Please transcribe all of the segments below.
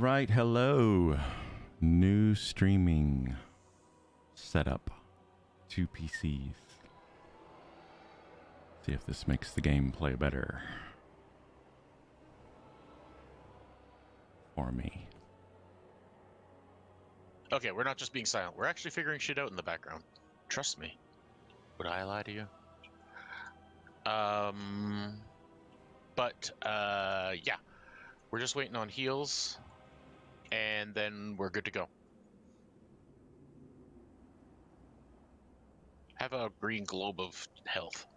right, hello. New streaming setup. 2 PCs. See if this makes the gameplay better. For me. Okay, we're not just being silent. We're actually figuring shit out in the background. Trust me. Would I lie to you? Yeah. We're just waiting on heals, and then we're good to go. Have a green globe of health.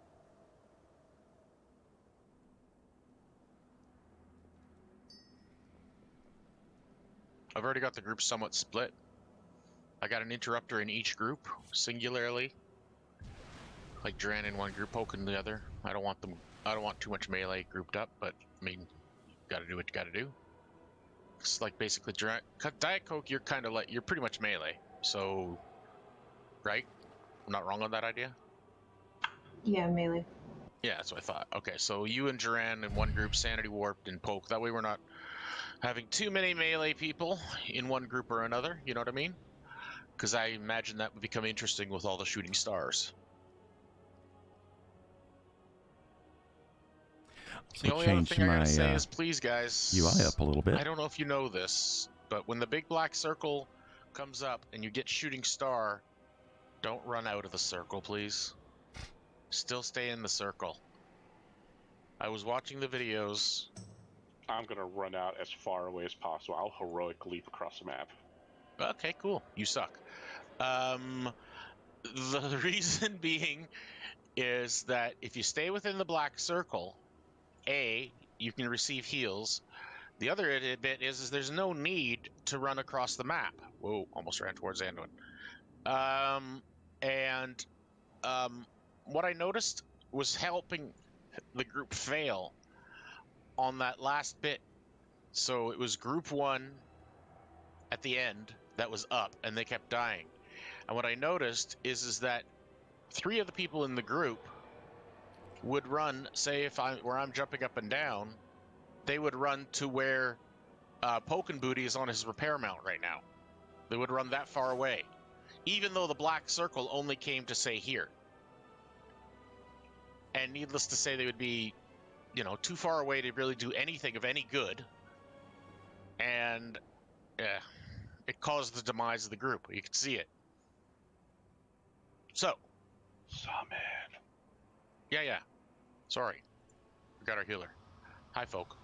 I've already got the group somewhat split. I got an interrupter in each group, singularly. Like Dran in one group, Poke in the other. I don't want too much melee grouped up, but I mean, gotta do what you gotta do. It's like basically Diet Coke, you're pretty much melee. So, right? I'm not wrong on that idea? Yeah, melee. Yeah, that's what I thought. Okay, so you and Duran in one group, Sanity Warped and Poke. That way we're not having too many melee people in one group or another, you know what I mean? Because I imagine that would become interesting with all the shooting stars. So The only other thing I gotta say my is, please, guys, UI up a little bit. I don't know if you know this, but when the big black circle comes up and you get shooting star, don't run out of the circle, please. Still stay in the circle. I was watching the videos. I'm gonna run out as far away as possible. I'll heroic leap across the map. Okay, cool. You suck. The reason being is that if you stay within the black circle, A, you can receive heals. The other bit is there's no need to run across the map. Whoa, almost ran towards Anduin. What I noticed was helping the group fail on that last bit. So it was group one at the end that was up, and they kept dying. And what I noticed is that 3 of the people in the group would run, say where I'm jumping up and down, they would run to where Pokin Booty is on his repair mount right now. They would run that far away, even though the black circle only came to say here. And needless to say, they would be, too far away to really do anything of any good. And it caused the demise of the group. You could see it. So. Summon. Yeah. Sorry. We got our healer. Hi, folk.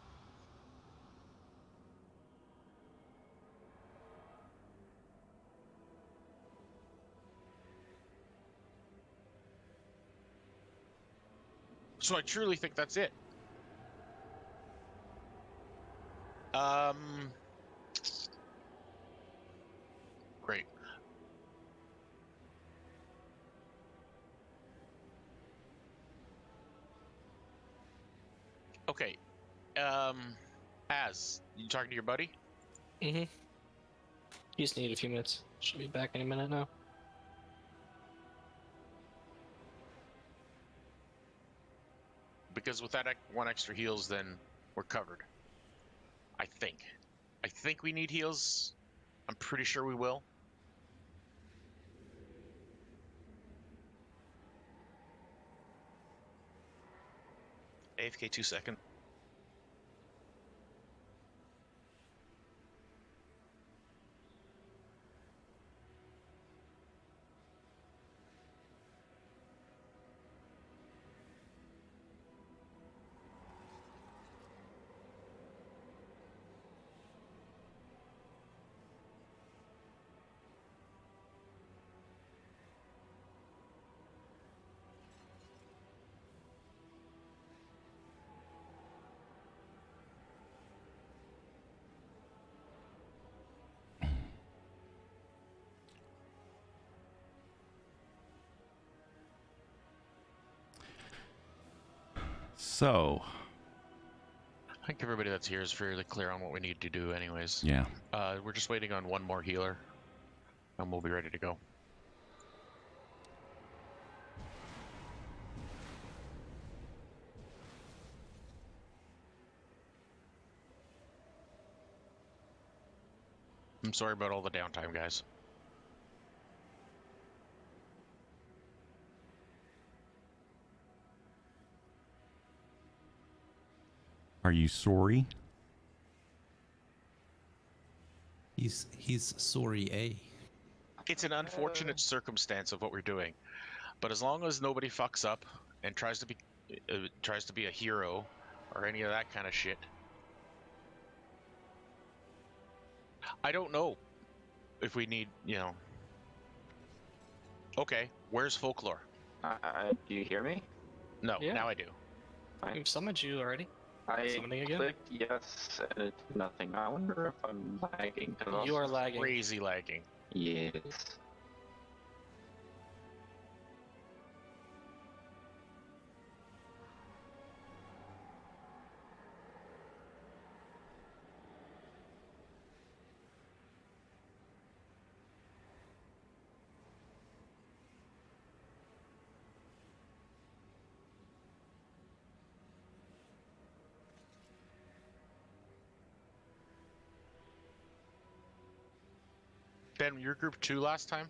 So I truly think that's it. Great. Okay. You talking to your buddy? Mm-hmm. You just need a few minutes. Should be back any minute now. Because with that 1 extra heals, then we're covered. I think we need heals. I'm pretty sure we will. AFK 2 seconds. So, I think everybody that's here is fairly clear on what we need to do anyways. yeah. We're just waiting on 1 more healer, and we'll be ready to go. I'm sorry about all the downtime, guys. Are you sorry? He's sorry, eh? It's an unfortunate circumstance of what we're doing, but as long as nobody fucks up and tries to be a hero or any of that kind of shit, I don't know if we need, Okay, where's folklore? Do you hear me? No, Yeah. now I do. We've summoned you already. I Summoning again? clicked yes, and it's nothing. I wonder if I'm lagging. 'Cause You are lagging. Crazy lagging. Yes. Ben, your group 2 last time?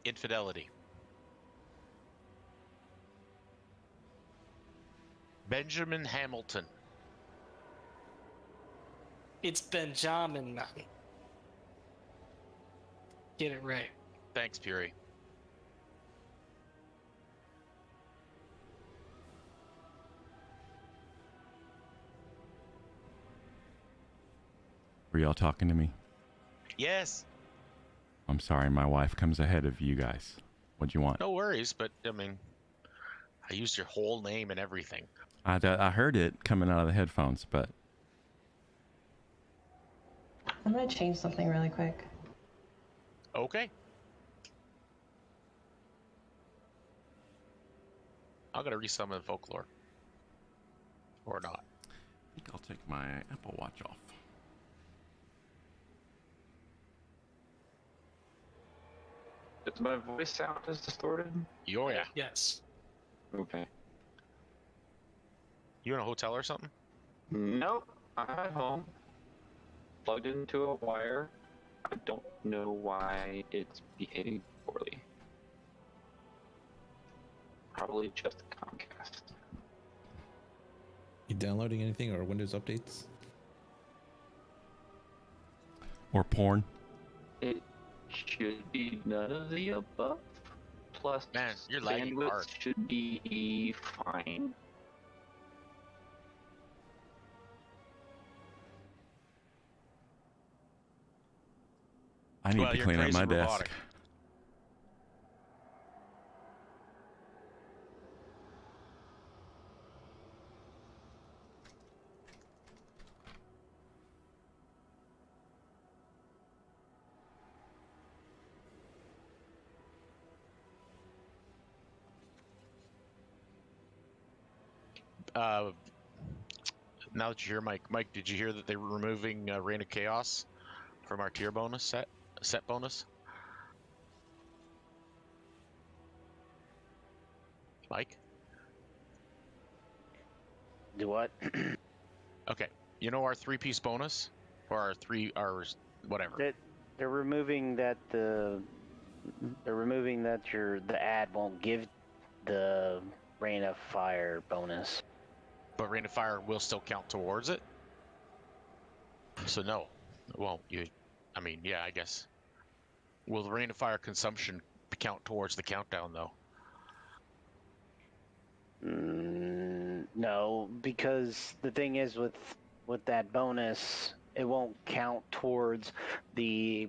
Infidelity. Benjamin Hamilton. It's Benjamin, man. Get it right. Thanks, Fury. Were y'all talking to me? Yes. I'm sorry, my wife comes ahead of you guys. What'd you want? No worries, but I mean, I used your whole name and everything. I heard it coming out of the headphones, but I'm gonna change something really quick. Okay. I'm gonna resummon folklore. Or not. I think I'll take my Apple Watch off. Does my voice sound as distorted? Oh yeah. Yes. Okay. You in a hotel or something? Nope. I'm at home. Plugged into a wire. I don't know why it's behaving poorly. Probably just Comcast. You downloading anything or Windows updates? Or porn? It should be none of the above. Plus, Man, you're lagging bandwidth hard. should be fine. I need Well, to you're clean up crazy my robotic. desk. Now that you hear Mike, did you hear that they were removing Reign of Chaos from our tier bonus set bonus? Mike? Do what? Okay. You know our 3-piece bonus? Or our whatever. They're removing that the ad won't give the Rain of Fire bonus. But Rain of Fire will still count towards it? So no. It won't. I mean, yeah, I guess. Will the Rain of Fire consumption count towards the countdown though? No, because the thing is with that bonus, it won't count towards the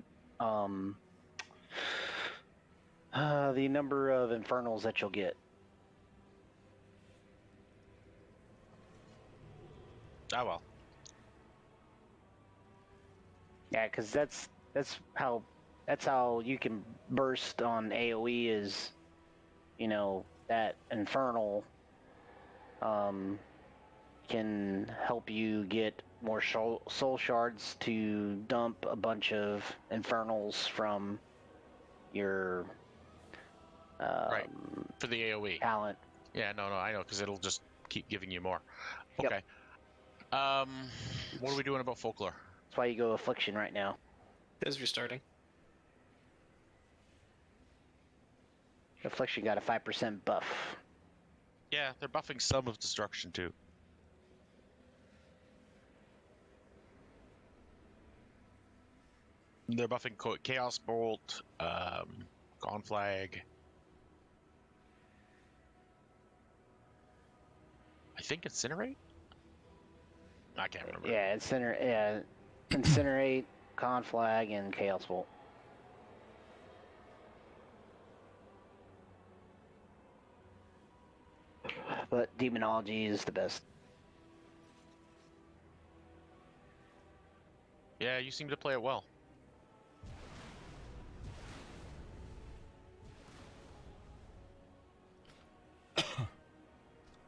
number of infernals that you'll get. Ah well. Yeah, because that's how you can burst on AOE is, that infernal can help you get more soul shards to dump a bunch of infernals from your Right. For the AoE. talent. Yeah, no, I know, because it'll just keep giving you more. Yep. Okay. What are we doing about folklore? That's why you go Affliction right now. It is restarting. Affliction got a 5% buff. Yeah, they're buffing some of destruction too. They're buffing Chaos Bolt, Conflag. I think Incinerate? I can't remember. Yeah, Incinerate, Conflag, and Chaos Bolt. But Demonology is the best. Yeah, you seem to play it well.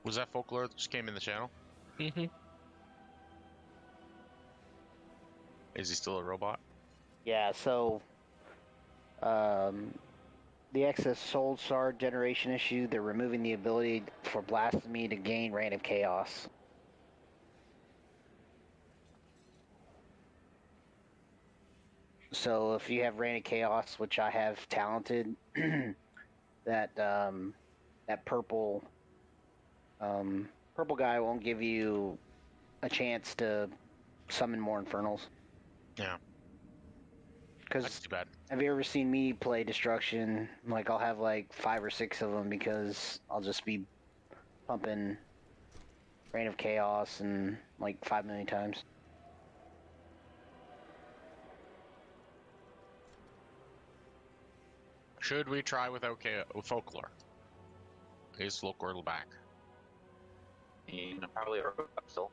Was that folklore that just came in the channel? Mm-hmm. Is he still a robot? Yeah, so the excess soul shard generation issue, they're removing the ability for Blasphemy to gain Reign of Chaos. So if you have Reign of Chaos, which I have talented, that purple guy won't give you a chance to summon more Infernals. Yeah. Because That's too bad. have you ever seen me play Destruction? Like, I'll have like 5 or 6 of them because I'll just be pumping Reign of Chaos and like 5 million times. Should we try without folklore? Is folklore back? And probably a robot still.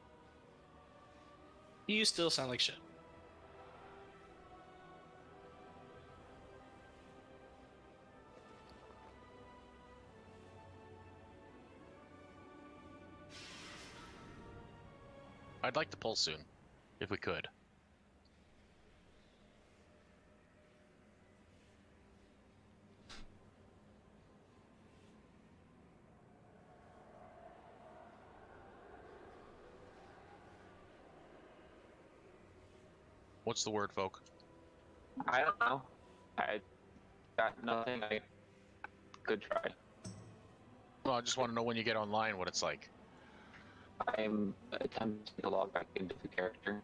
You still sound like shit. I'd like to pull soon, if we could. What's the word, folk? I don't know. I got nothing I could try. Well, I just want to know when you get online what it's like. I'm attempting to log back into the character.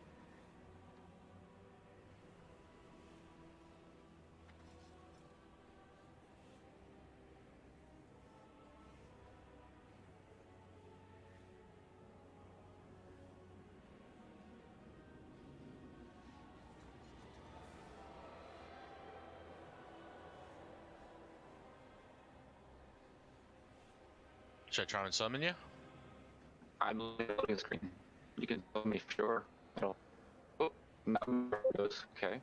Should I try and summon you? I'm loading the screen. You can tell me for sure. I don't. Oh, mountain goes. Okay.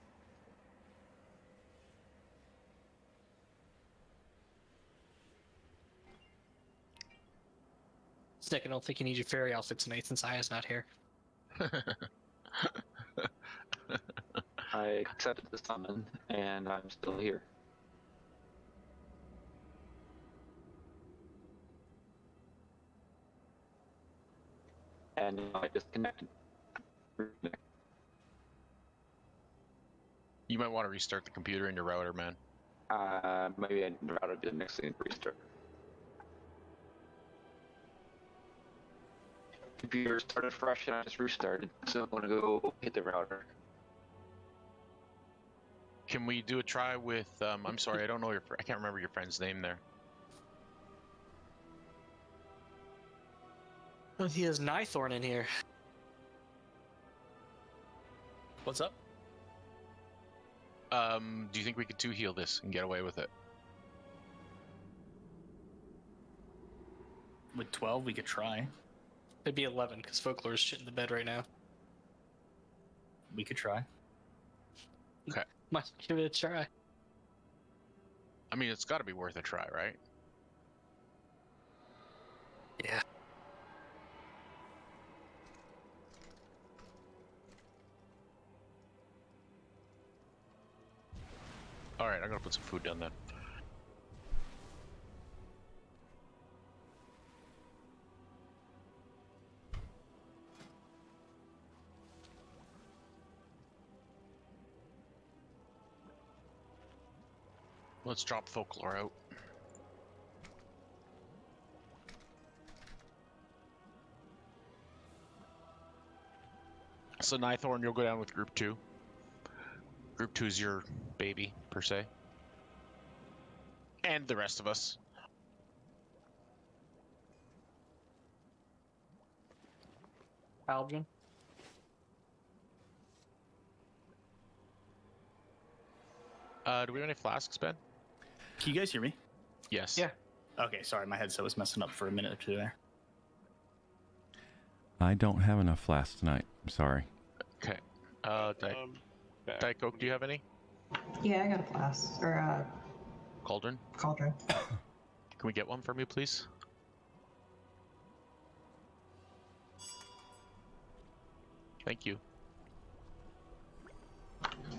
Stick, I don't think you need your fairy outfit tonight since Aya's not here. I accepted the summon, and I'm still here. And I disconnected. You might want to restart the computer in your router, man. Maybe I'd rather do the next thing restart. Computer started fresh and I just restarted, so I'm gonna go hit the router. Can we do a try with? I'm sorry, I don't know I can't remember your friend's name there. Well, he has Nithorn in here. What's up? Do you think we could 2-heal this and get away with it? With 12, we could try. It'd be 11 because Folklore is shit in the bed right now. We could try. Okay. Might give it a try. I mean, it's got to be worth a try, right? Yeah. All right, I'm gonna put some food down then. Let's drop Folklore out. So Nithorn, you'll go down with Group 2. Group 2 is your baby, per se. And the rest of us. Albion. Do we have any flasks, Ben? Can you guys hear me? Yes. Yeah. Okay, sorry, my headset was messing up for a minute or two there. I don't have enough flasks tonight. I'm sorry. Okay. Back. Diet Coke, do you have any? Yeah, I got a flask or a Cauldron? cauldron. Can we get one for me, please? Thank you.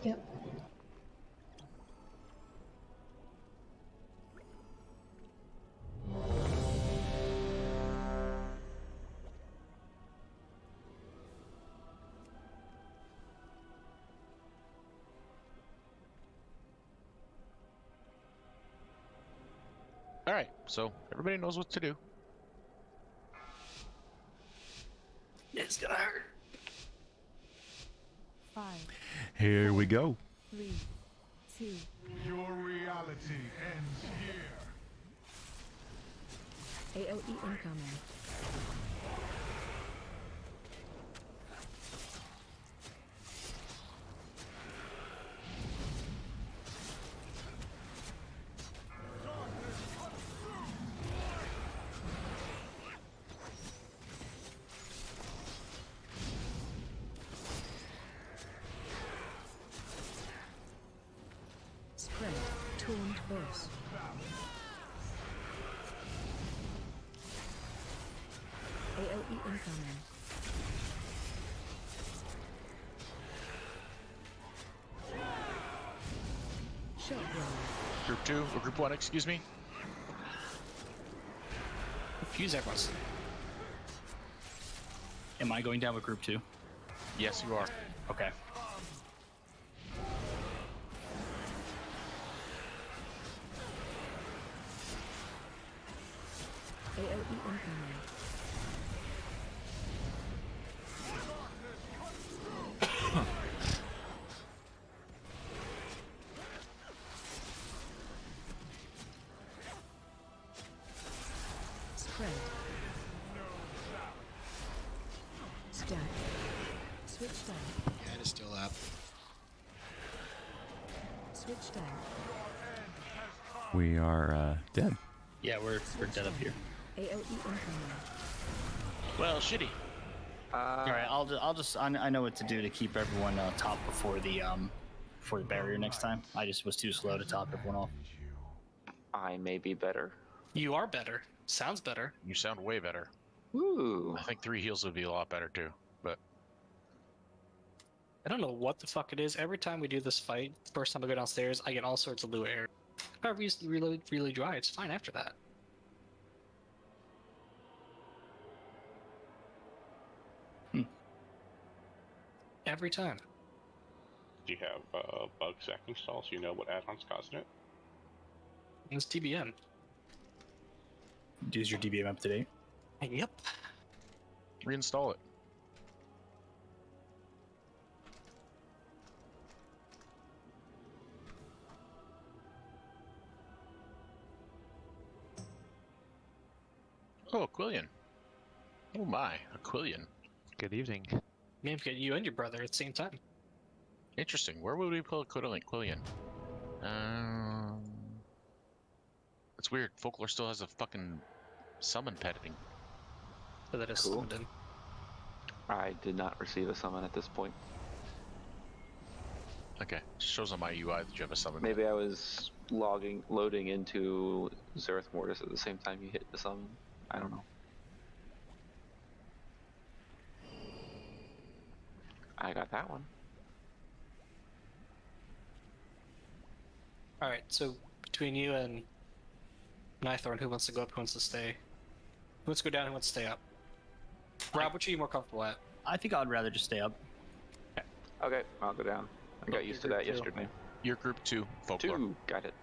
Yep. All right, so everybody knows what to do. It's gonna hurt. 5, Here we go. 3, 2. Your reality ends here. AOE incoming. Spread. Taunt boss. AOE incoming. Shotgun. Group 2, or Group 1, excuse me. Confuse everyone's. Am I going down with group 2? Yes, you are. Okay. AOE incoming. Spread. Stack. Switch stack. Hand is still up. Switch stack. We are dead. Yeah, we're dead up here. AOE incoming. Well, shitty. Uh, All right, I know what to do to keep everyone top before the barrier next time. I just was too slow to top everyone off. I may be better. You are better. Sounds better. You sound way better. Ooh. I think 3 heals would be a lot better too. But I don't know what the fuck it is. Every time we do this fight, first time I go downstairs, I get all sorts of blue air. If I really dry, it's fine after that. Every time. Do you have bug sec installed so you know what add-ons causing it? It's TBM. Is your DBM up to date? Yep. reinstall it. Oh, Aquilian. Oh my, Aquilian. Good evening. Maybe get you and your brother at the same time. Interesting. Where would we pull Aquilian? It's weird. Folklore still has a fucking summon petting. So that is Cool. summoned in. I did not receive a summon at this point. Okay, shows on my UI that you have a summon. Maybe I was loading into Zereth Mortis at the same time you hit the summon. I don't know. I got that one. Alright, so between you and Nithorn, who wants to go up, who wants to stay? Who wants to go down, who wants to stay up? Rob, which are you more comfortable at? I think I'd rather just stay up. Okay, I'll go down. I got used to that yesterday. You're group 2, Folklore. 2, got it.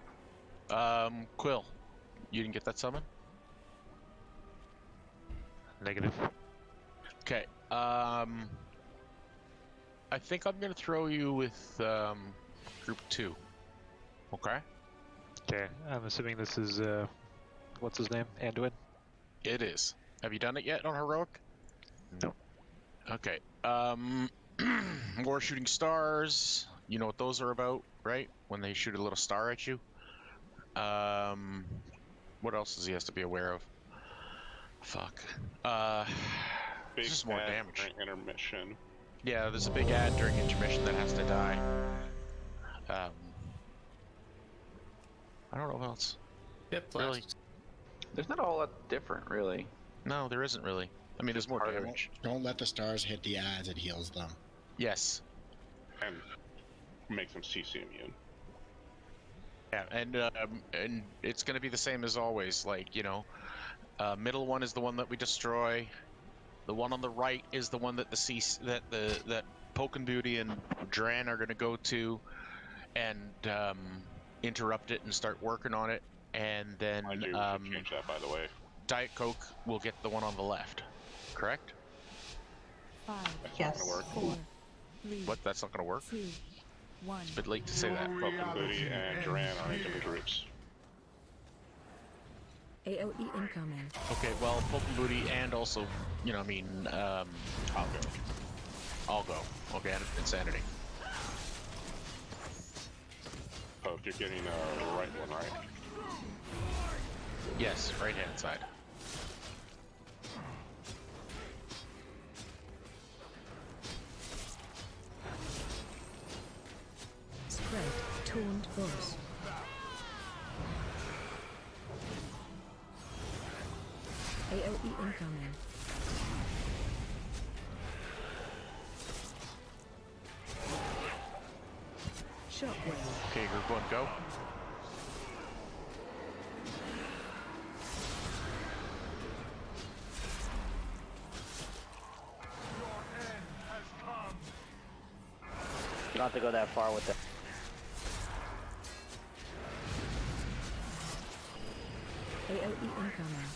Quill, you didn't get that summon? Negative. Okay. I think I'm gonna throw you with group 2. Okay. Okay, I'm assuming this is what's his name? Anduin? It is. Have you done it yet on heroic? No. Okay. More shooting stars. You know what those are about, right? When they shoot a little star at you. What else does he has to be aware of? Fuck. Big just more ad damage. during intermission. Yeah, there's a big ad during intermission that has to die. I don't know what else. Yep, Really? There's not a whole lot different, really. No, there isn't really. I mean, there's more Part of damage. Don't let the stars hit the ads, it heals them. Yes. And makes them CC immune. Yeah, and it's gonna be the same as always. Like, you know, middle one is the one that we destroy. The one on the right is the one that that Poke and Beauty and Dran are gonna go to, and interrupt it and start working on it. And then I do change that, by the way. Diet Coke will get the one on the left. Correct? 5, That's Yes. not gonna work. 4, 3, What? That's not gonna work. 2, 1. It's a bit late to say that. Poke and Booty and Duran are in different groups. AOE incoming. Okay, well, Poke and Booty and also, you know, I mean, I'll go. I'll go. Okay, and Insanity. Poke, you're getting the right one, right? Yes, right hand side. Spread. Taunt boss. AOE incoming. Shockwave. Okay, group 1, go. You don't have to go that far with it. AOE incoming.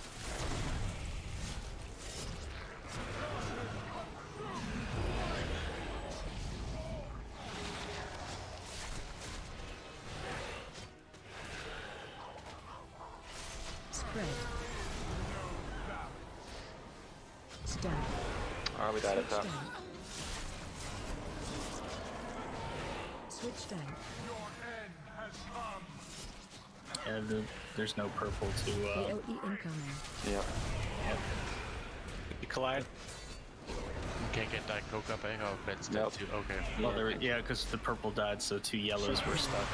Spread. Stab. Alright, we got it, Switch tough. down. Switch down. Yeah, there's no purple to. AOE incoming. Yep. You collide. You can't get Diet Coke up, eh? Oh, that's dead Nope. too. Okay. Well, there, yeah, because the purple died, so 2 yellows were stuck.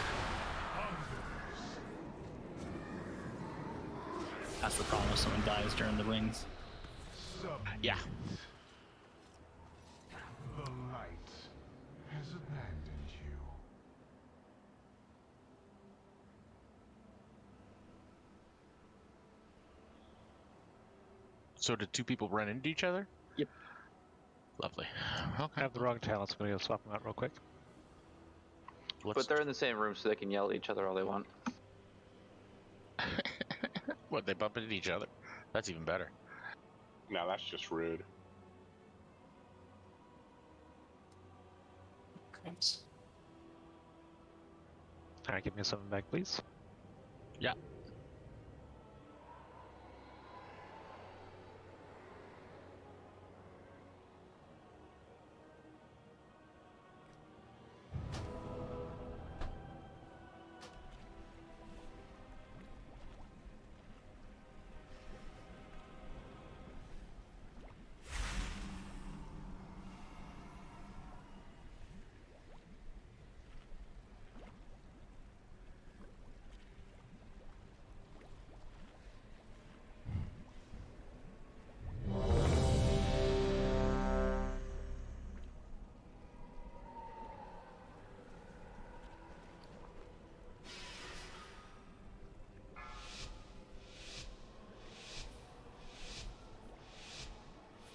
That's the problem if someone dies during the rings. Yeah. The light has abandoned you. So did 2 people run into each other? Yep. Lovely. I Okay. have the wrong talents. I'm gonna go swap them out real quick. But they're in the same room, so they can yell at each other all they want. What, they bump into each other? That's even better. Now that's just rude. Thanks. Alright, give me something back, please. Yeah.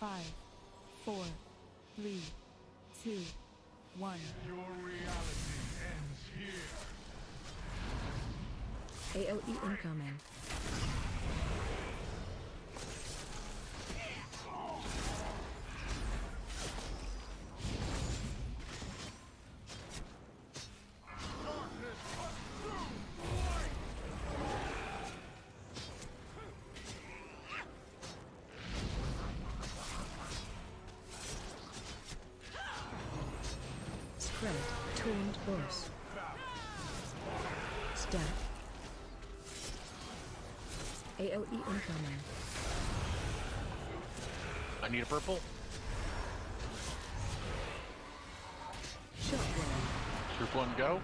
Five, 4, 3, 2, 1. Your reality ends here. AOE incoming. Spread. Taunt boss. Stab. AOE incoming. I need a purple. Shockwave. Group 1 go.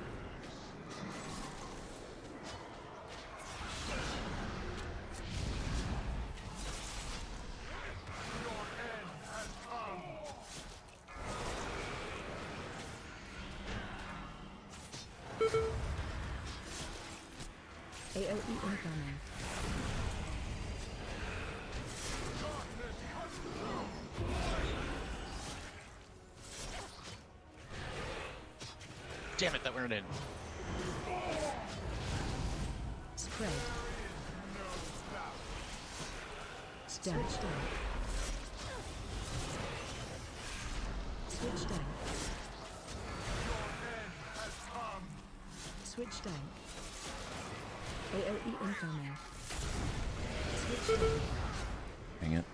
AOE incoming. Damn it, that weren't in. Spread. Stab. Switch down. Switch down. AOE incoming. Switch down. Dang it.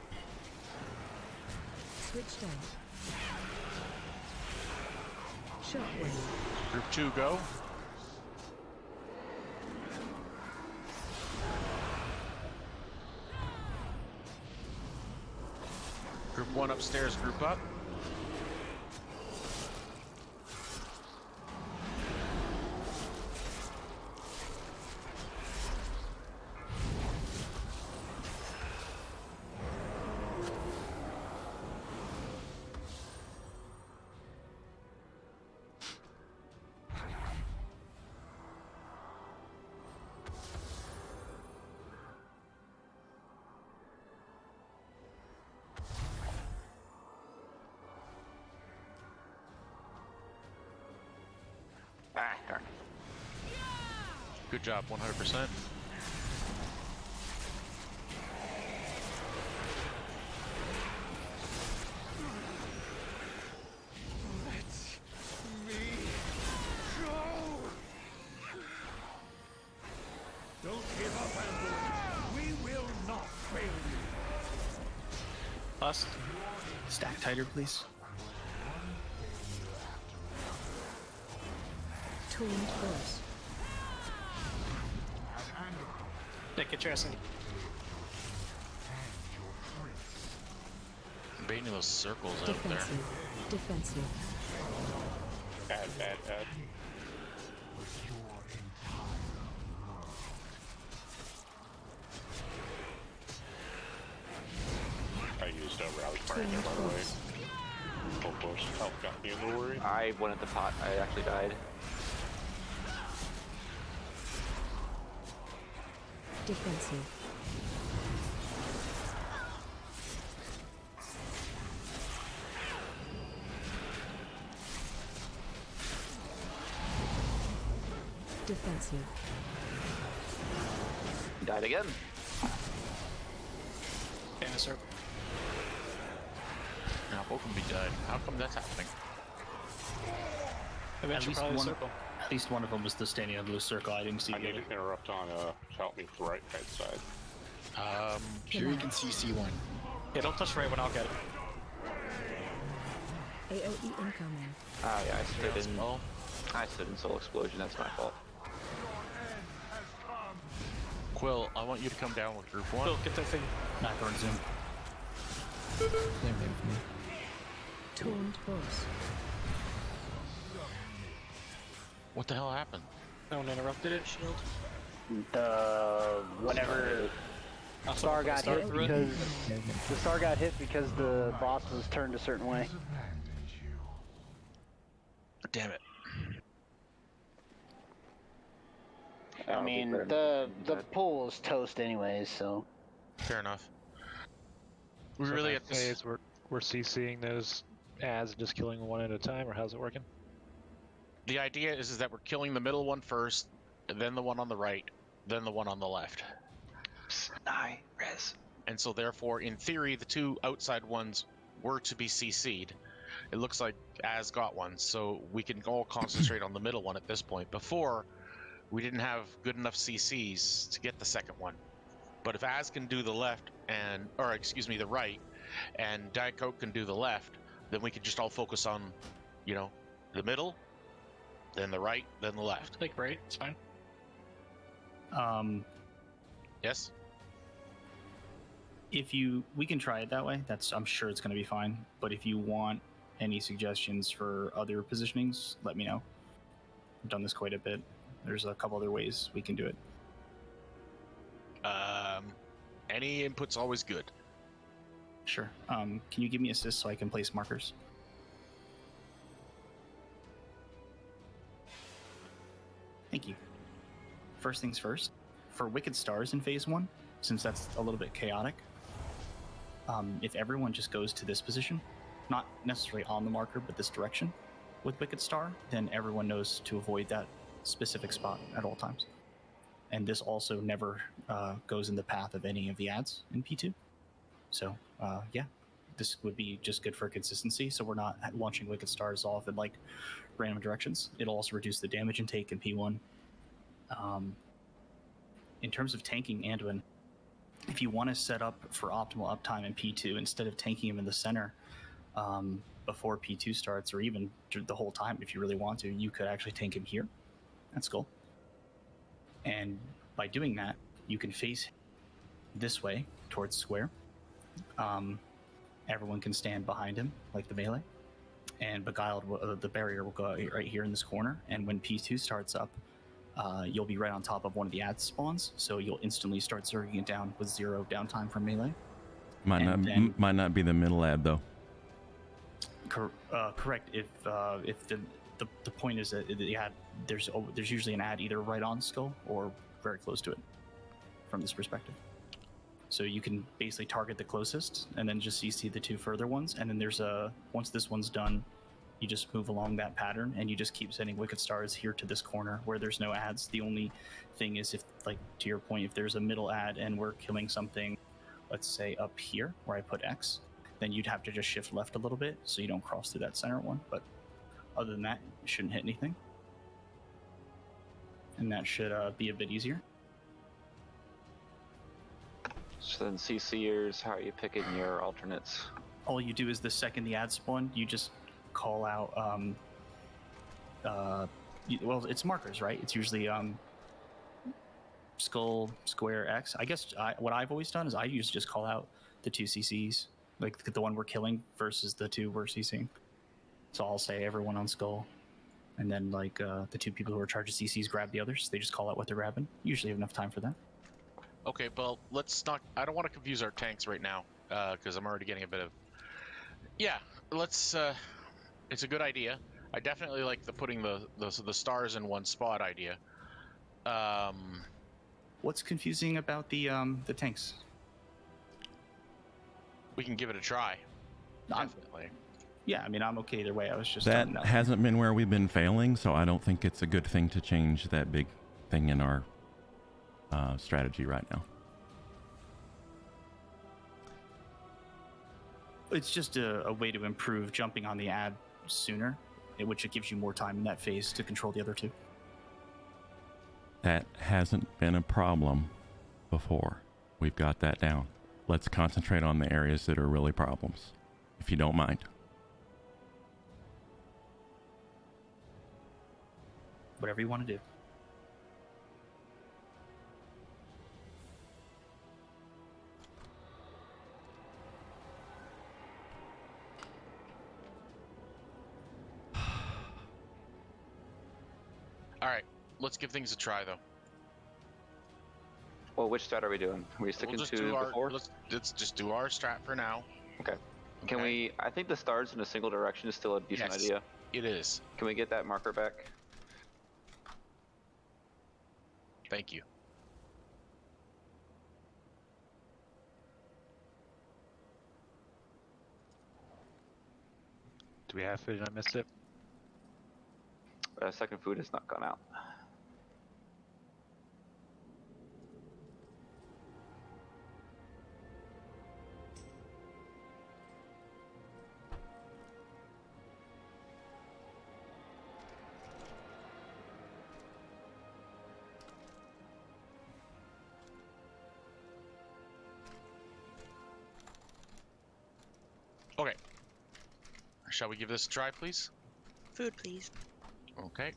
Switch down. Shockwave. Group 2 go. Group 1 upstairs, group up. Ah, darn. Good job, 100%. Don't give up, Andor. We will not fail you. Bust. Stack tighter, please. Taunt boss. Nick, get your ass in. I'm baiting those circles out there. Defensive. Defensive. Add. I used a rally fire there, by the way. Almost help got me in the worry. I went at the pot. I actually died. Defensive. Defensive. Died again. In a circle. Now, both of them be dead. How come that's happening? Eventually, probably a circle. At least one of them was the standing in the blue circle. I didn't see I the need other. to interrupt on help me with the right side. Sure, you can CC one. Yeah, don't touch right when I'll get it. AOE incoming. Ah, yeah, I stood in Soul Explosion. That's my fault. Quill, I want you to come down with group 1. Quill, get that thing. Macro and zoom. Same thing for me. Taunt boss. What the hell happened? No one interrupted it. Shield. Whenever I'll star start got hit through it. because the star got hit because the boss was turned a certain way. Damn it. I mean, the pool is toast anyways, so. Fair enough. We So really in have that to... phase, we're CCing those ads and just killing one at a time, or how's it working? The idea is that we're killing the middle one first, and then the one on the right, then the one on the left. Res. And so therefore, in theory, the two outside ones were to be CC'd. It looks like Az got one, so we can all concentrate on the middle one at this point. Before, we didn't have good enough CCs to get the second one. But if Az can do the left the right, and Diet Coke can do the left, then we can just all focus on, the middle, then the right, then the left. Like right, it's fine. Yes? We can try it that way. I'm sure it's going to be fine. But if you want any suggestions for other positionings, let me know. I've done this quite a bit. There's a couple other ways we can do it. Any input's always good. Sure. Can you give me assists so I can place markers? Thank you. First things first, for Wicked Stars in Phase 1, since that's a little bit chaotic, if everyone just goes to this position, not necessarily on the marker, but this direction with Wicked Star, then everyone knows to avoid that specific spot at all times. And this also never goes in the path of any of the ads in P2. So, yeah, this would be just good for consistency, so we're not launching Wicked Stars off in, like, random directions. It'll also reduce the damage intake in P1. In terms of tanking Anduin, if you want to set up for optimal uptime in P2, instead of tanking him in the center before P2 starts, or even the whole time if you really want to, you could actually tank him here at Skull. And by doing that, you can face this way towards square. Everyone can stand behind him, like the melee. And Beguiled, the barrier will go right here in this corner. And when P2 starts up, you'll be right on top of one of the ad spawns, so you'll instantly start zerging it down with 0 downtime from melee. Might not be the middle ad though. Correct. If the point is that the ad, there's usually an ad either right on Skull or very close to it from this perspective. So you can basically target the closest and then just CC the two further ones, and then once this one's done, you just move along that pattern and you just keep sending Wicked Stars here to this corner where there's no ads. The only thing is, if, like, to your point, if there's a middle ad and we're killing something, let's say up here where I put X, then you'd have to just shift left a little bit so you don't cross through that center one. But other than that, you shouldn't hit anything. And that should be a bit easier. So then CCers, how are you picking your alternates? All you do is the second the ad spawn, you just call out, well, it's markers, right? It's usually Skull, Square, X. I guess what I've always done is I usually just call out the two CCs, like the one we're killing versus the two we're CCing. So I'll say everyone on Skull, and then like the two people who are charged CCs grab the others. They just call out what they're grabbing. Usually have enough time for that. Okay, well, let's not... I don't want to confuse our tanks right now, because I'm already getting a bit of... Yeah, let's... It's a good idea. I definitely like the putting the stars in one spot idea. What's confusing about the tanks? We can give it a try. Definitely. Yeah, I mean, I'm okay either way. I was just... That hasn't been where we've been failing, so I don't think it's a good thing to change that big thing in our strategy right now. It's just a way to improve jumping on the ad sooner, in which it gives you more time in that phase to control the other two. That hasn't been a problem before. We've got that down. Let's concentrate on the areas that are really problems, if you don't mind. Whatever you want to do. Alright, let's give things a try, though. Well, which strat are we doing? Are we sticking to before? Let's just do our strat for now. Okay. Can we... I think the stars in a single direction is still a decent idea. It is. Can we get that marker back? Thank you. Do we have it and I missed it? Second food has not gone out. Okay. Shall we give this a try, please? Food, please. Okay.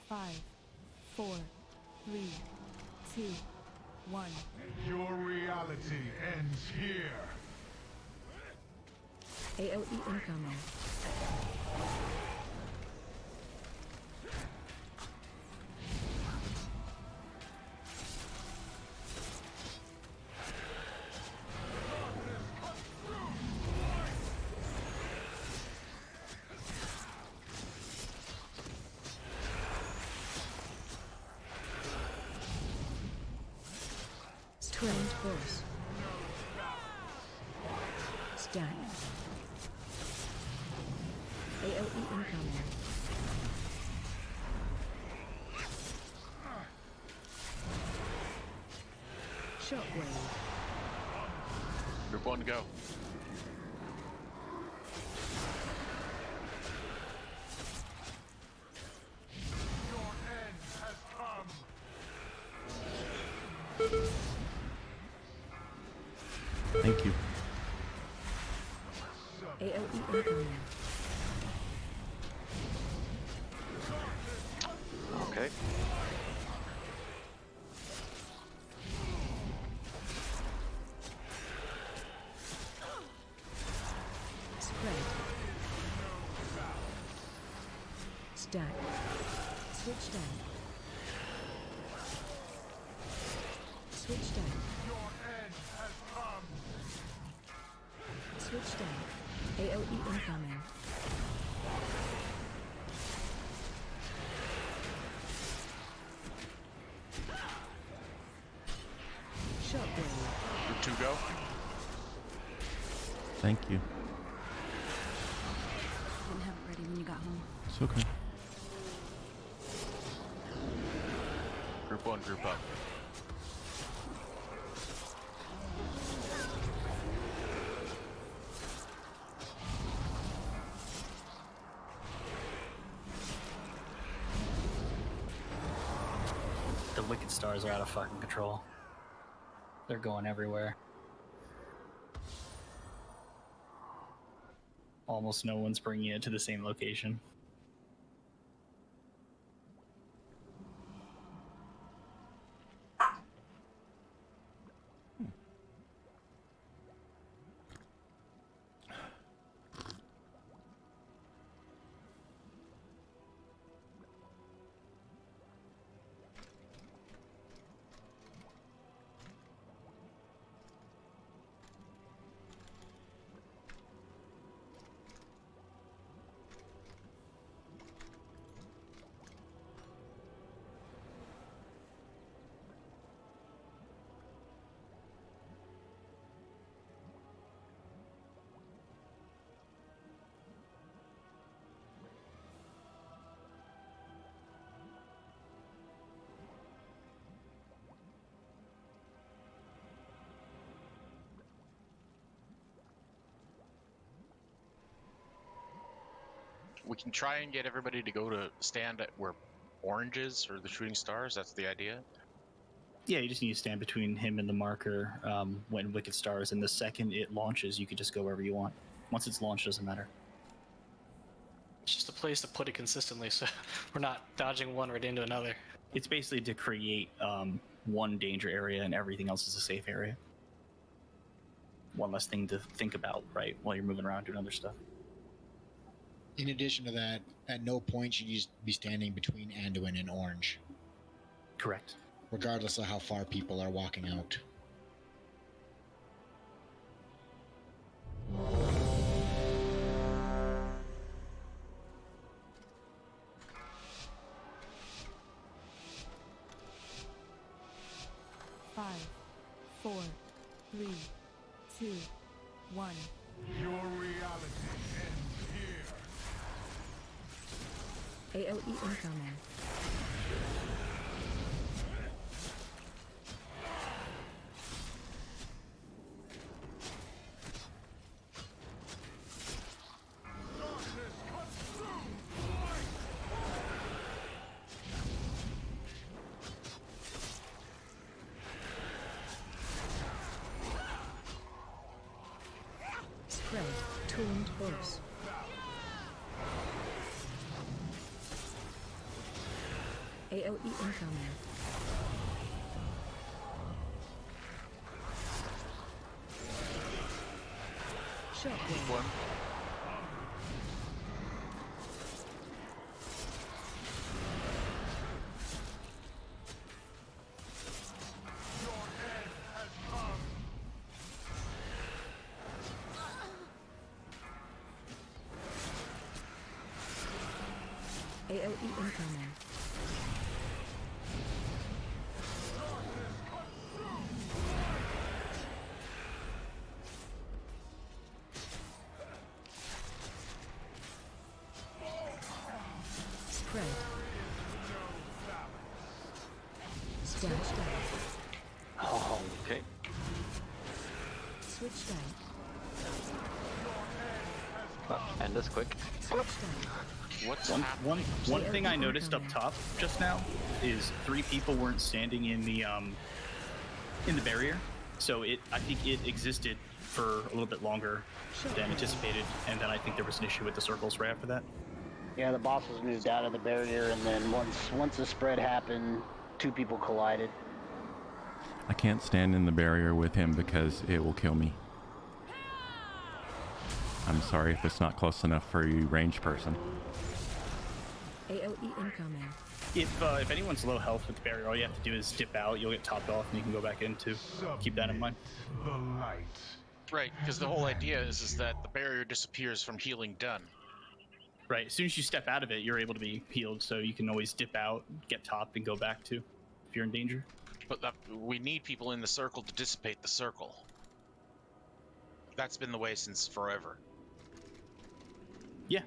Five, 4, 3, 2, 1. Your reality ends here. AOE incoming. Strange force. Stack. AOE incoming. Shockwave. Group 1, go. Your end has come. Thank you. AOE incoming. Okay. Spread. Stack. Switch down. Switch down. Your end has come. Switch down. AOE incoming. Shockwave. Group 2, go. Thank you. Didn't have it ready when you got home. It's okay. Group 1, group up. The Wicked Stars are out of fucking control. They're going everywhere. Almost no one's bringing it to the same location. We can try and get everybody to go to stand at where orange is, or the shooting stars. That's the idea. Yeah, you just need to stand between him and the marker when Wicked Stars, and the second it launches, you can just go wherever you want. Once it's launched, doesn't matter. It's just a place to put it consistently, so we're not dodging one right into another. It's basically to create one danger area and everything else is a safe area. One less thing to think about, right, while you're moving around doing other stuff. In addition to that, at no point should you be standing between Anduin and Orange. Correct. Regardless of how far people are walking out. Five, 4, 3, 2, 1. Your reality ends here. AOE incoming. Spread, tuned boss. AOE incoming. Shockwave. AOE incoming. Spread. Dash down. Oh, okay. Switch down. Well, end this quick. Switch down. What's One happening? thing I noticed up top just now is 3 people weren't standing in the barrier, so I think it existed for a little bit longer than anticipated, and then I think there was an issue with the circles right after that. Yeah, the boss was moved out of the barrier, and then once the spread happened, 2 people collided. I can't stand in the barrier with him because it will kill me. I'm sorry if it's not close enough for you, ranged person. AOE incoming. If anyone's low health with the barrier, all you have to do is dip out. You'll get topped off, and you can go back in too. Keep that in mind. The light. Right, because the whole idea is that the barrier disappears from healing done. Right. As soon as you step out of it, you're able to be healed, so you can always dip out, get topped, and go back to if you're in danger. But we need people in the circle to dissipate the circle. That's been the way since forever. Yeah.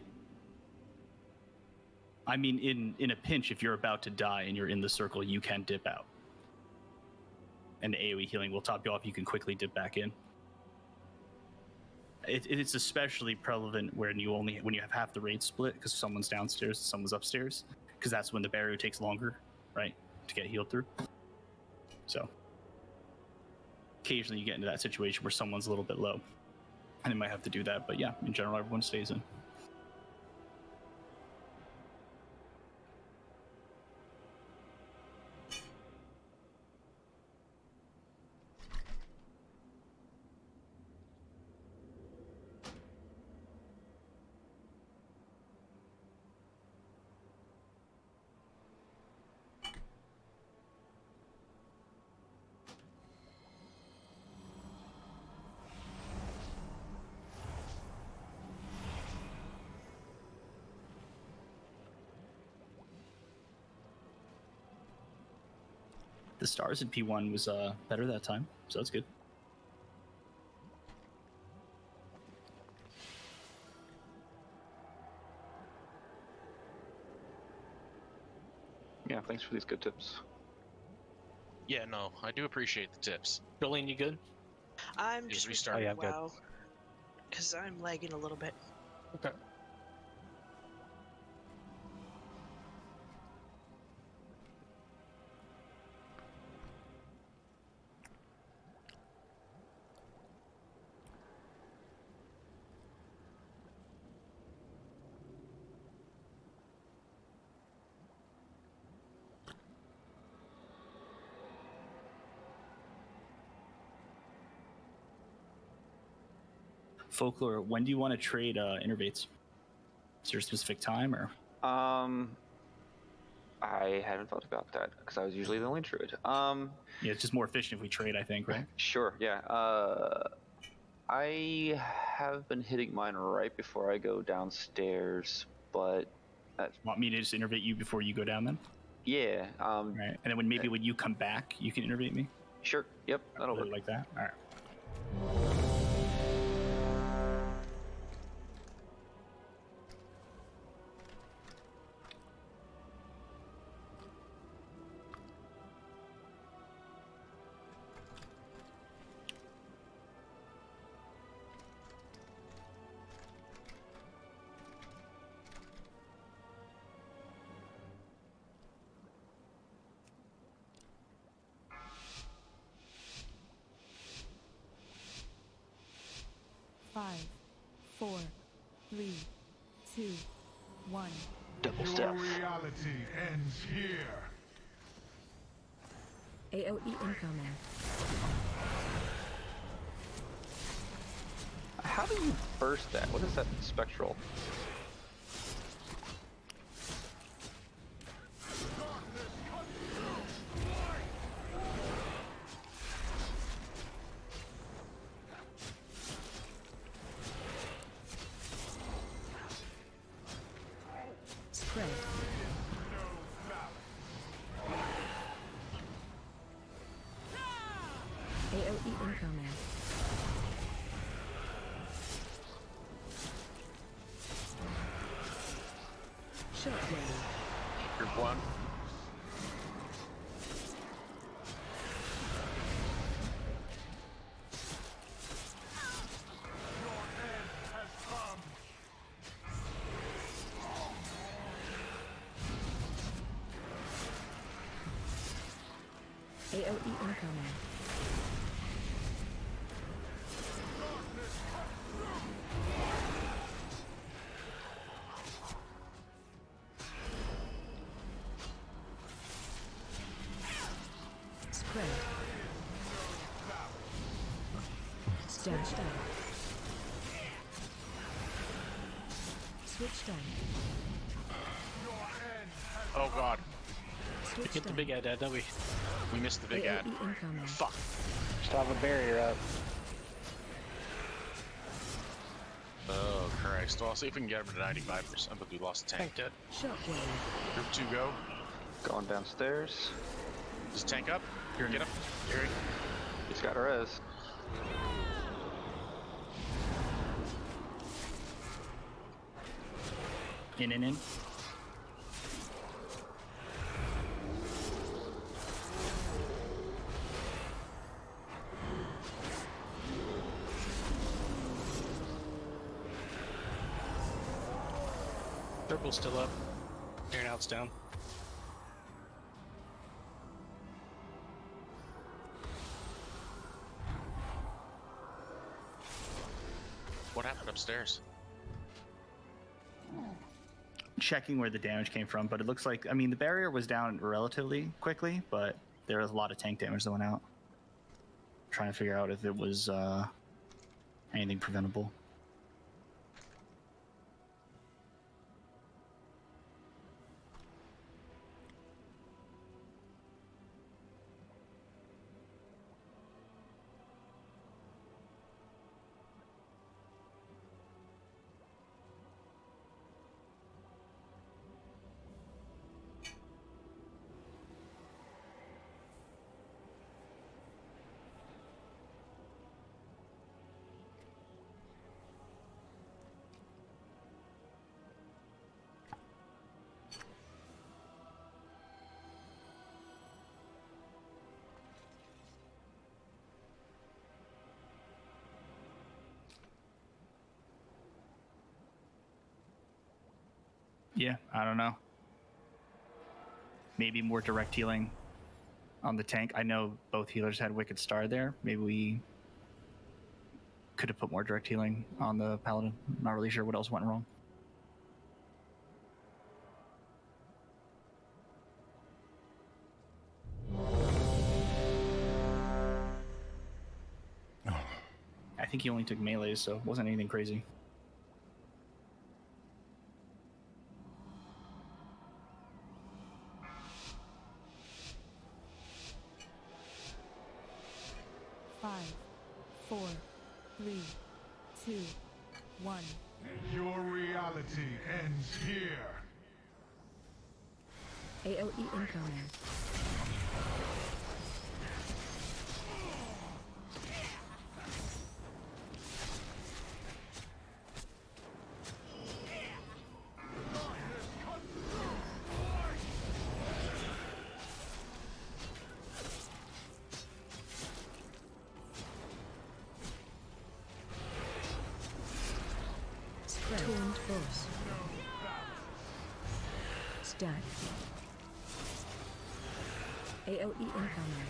I mean, in a pinch, if you're about to die and you're in the circle, you can dip out. And the AoE healing will top you off. You can quickly dip back in. It's especially prevalent when you have half the raid split because someone's downstairs and someone's upstairs, because that's when the barrier takes longer, right, to get healed through. So occasionally you get into that situation where someone's a little bit low, and they might have to do that. But yeah, in general, everyone stays in. The stars in P1 was better that time, so that's good. Yeah, thanks for these good tips. Yeah, no, I do appreciate the tips. Jolene, you good? I'm Just just restarting. I'm good. wow, because I'm lagging a little bit. Okay. Folklore, when do you want to trade innervates? Is there a specific time or? I hadn't thought about that because I was usually the only druid. Yeah, it's just more efficient if we trade, I think, right? Sure, yeah. I have been hitting mine right before I go downstairs, but want me to just innervate you before you go down then? Yeah. Right, and then when you come back, you can innervate me. Sure. Yep. That'll work. Like that. All right. Five, 4, 3, 2, 1. Double Your step. reality ends here. AOE incoming. How do you burst that? What is that spectral? Spread. AOE incoming. Shockwave. Group 1. AOE incoming. Spread. Dashed out. Switched on. Oh god. Switched Get the on. big ad, don't we? We missed the big ad. AOE incoming. Fuck. Still have a barrier up. Oh Christ. Well, I'll see if we can get him to 95%, but we lost the tank. Tanked it. Shockwave. Group 2 go. Going downstairs. Is the tank up? Here, get him. Gary. He's got a res. In. Purple's still up. Here now it's down. What happened upstairs? Checking where the damage came from, but it looks like, I mean, the barrier was down relatively quickly, but there was a lot of tank damage that went out. Trying to figure out if it was anything preventable. Yeah, I don't know. Maybe more direct healing on the tank. I know both healers had Wicked Star there. Maybe we could have put more direct healing on the Paladin. I'm not really sure what else went wrong. I think he only took melees, so it wasn't anything crazy. 4, 3, 2, 1. Your reality ends here. AOE incoming. Tuned boss. Stack. AOE incoming.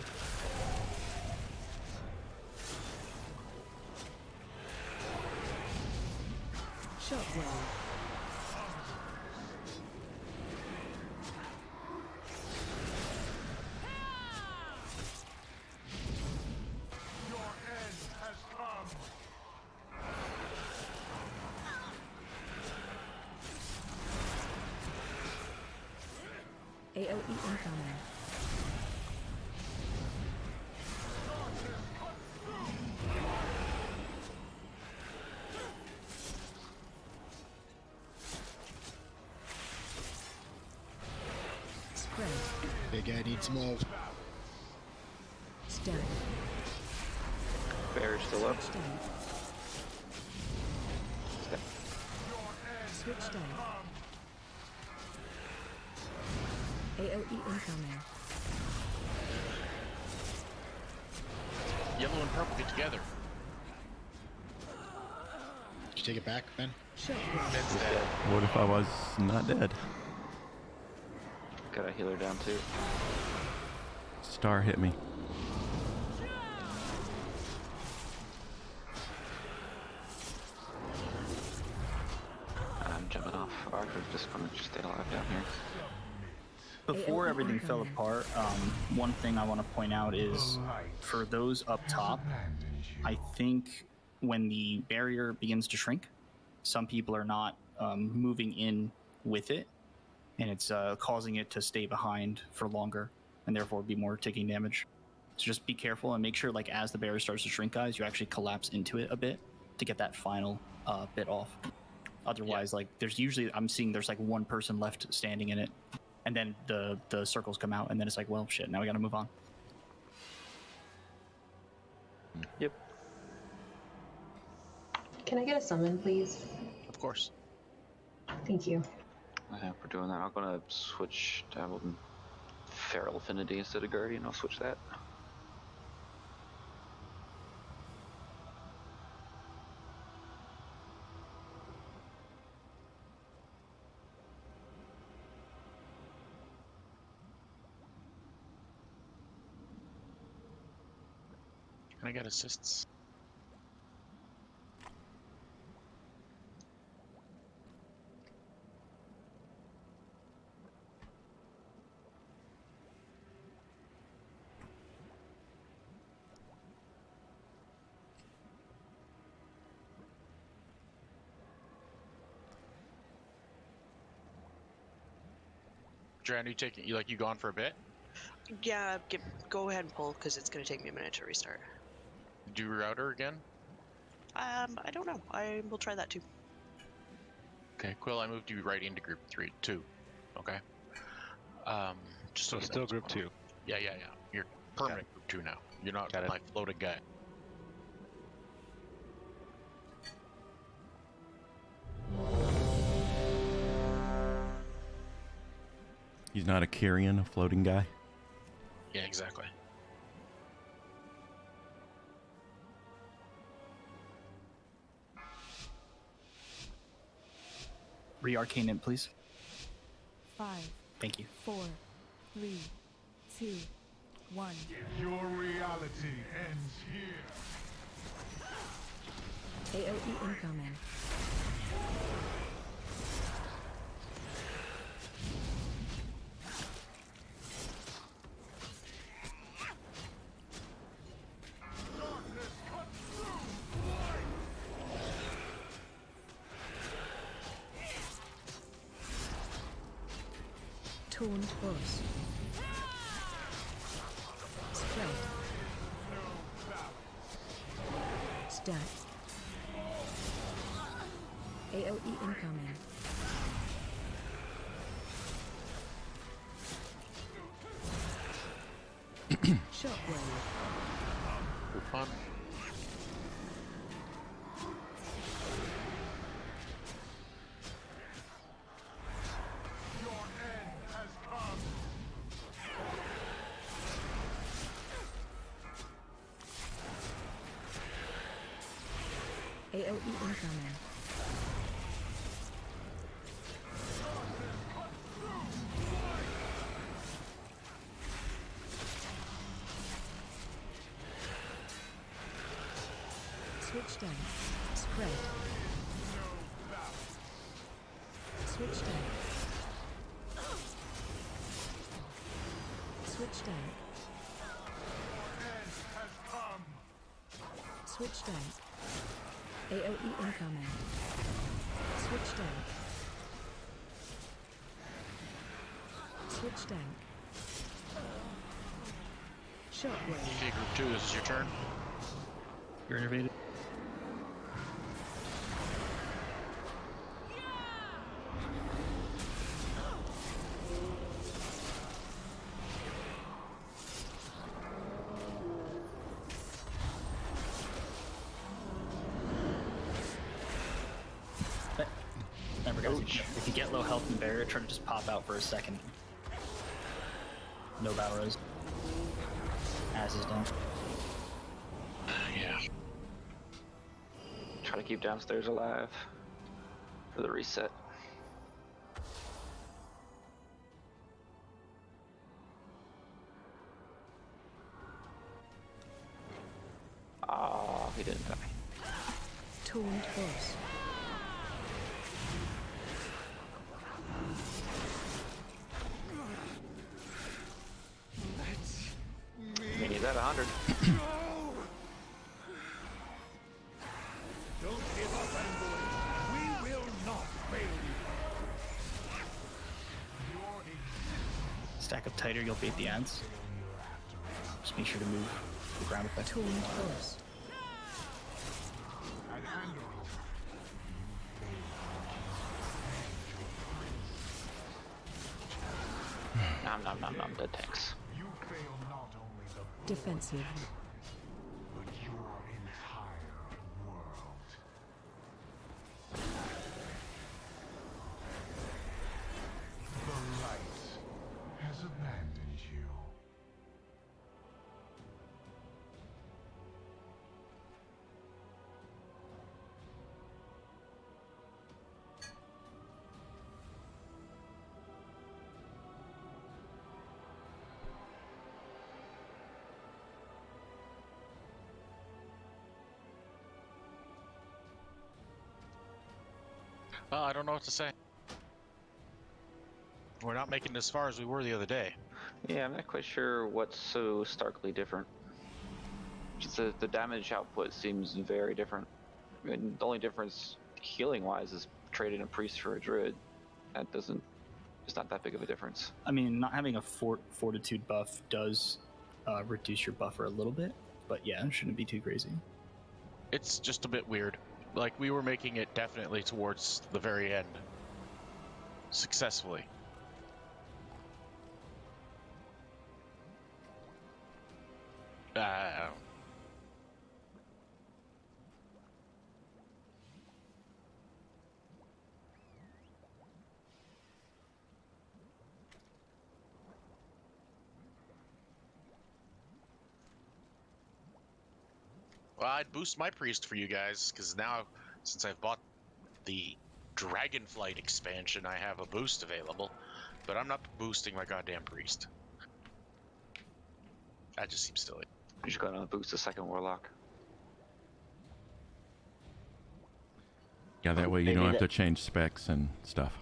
Shockwave. Your end has come. AOE incoming. Spread. Big guy needs some love. Stack. Bear's still up. Stack. Switch stack. AOE incoming. Yellow and purple get together. Did you take it back, Ben? Shockwave. Ben's dead. What if I was not dead? Got a healer down too. Star hit me. I'm jumping off. Arthur's just gonna stay alive down here. Before everything fell apart, one thing I want to point out is for those up top, I think when the barrier begins to shrink, some people are not moving in with it, and it's causing it to stay behind for longer and therefore be more taking damage. So just be careful and make sure, like, as the barrier starts to shrink, guys, you actually collapse into it a bit to get that final bit off. Otherwise, like, I'm seeing there's like one person left standing in it, and then the circles come out, and then it's like, well, shit, now we gotta move on. Yep. Can I get a summon, please? Of course. Thank you. Okay, we're doing that. I'm gonna switch to Feral Affinity instead of Guardian. I'll switch that. Can I get assists? Dran, you gone for a bit? Yeah, go ahead and pull, because it's going to take me a minute to restart. Do router again? I don't know. I will try that too. Okay, Quill, I moved you right into group 2. Okay. Just So so you still know, group 2. Yeah. You're permanent group 2 now. You're not Got it. my floating guy. He's not a Kyrian, a floating guy. Yeah, exactly. Re-arcane it, please. 5, Thank you. 4, 3, 2, 1. Your reality ends here. AOE incoming. Taunt boss. Spread. stack. AOE incoming. Shockwave. Fun. AOE incoming. Switch down. Spread. Switch down. Switch down. Switch down. AOE incoming. Switch down. Switch down. Shockwave. Okay, group 2, this is your turn. You're innervated. Remember guys, if you get low health and barrier, try to just pop out for a second. No battle res. As is done. Yeah. Try to keep downstairs alive for the reset. Ah, he didn't die. Taunt boss. I mean, he's at 100. Don't give up, Envoy. We will not fail you. Stack up tighter, you'll bait the ants. Just make sure to move the ground effect. Taunt boss. Nom, dead tanks. You fail not only the Defensive. but your entire world. The light has abandoned you. Well, I don't know what to say. We're not making it as far as we were the other day. Yeah, I'm not quite sure what's so starkly different. Just the damage output seems very different. I mean, the only difference healing-wise is trading a priest for a druid. That doesn't... It's not that big of a difference. I mean, not having a fortitude buff does reduce your buffer a little bit, but yeah, it shouldn't be too crazy. It's just a bit weird. Like, we were making it definitely towards the very end. Successfully. Well, I'd boost my priest for you guys, because now, since I've bought the Dragonflight expansion, I have a boost available. But I'm not boosting my goddamn priest. That just seems silly. You're just gonna boost the second warlock. Yeah, that way you don't have to change specs and stuff.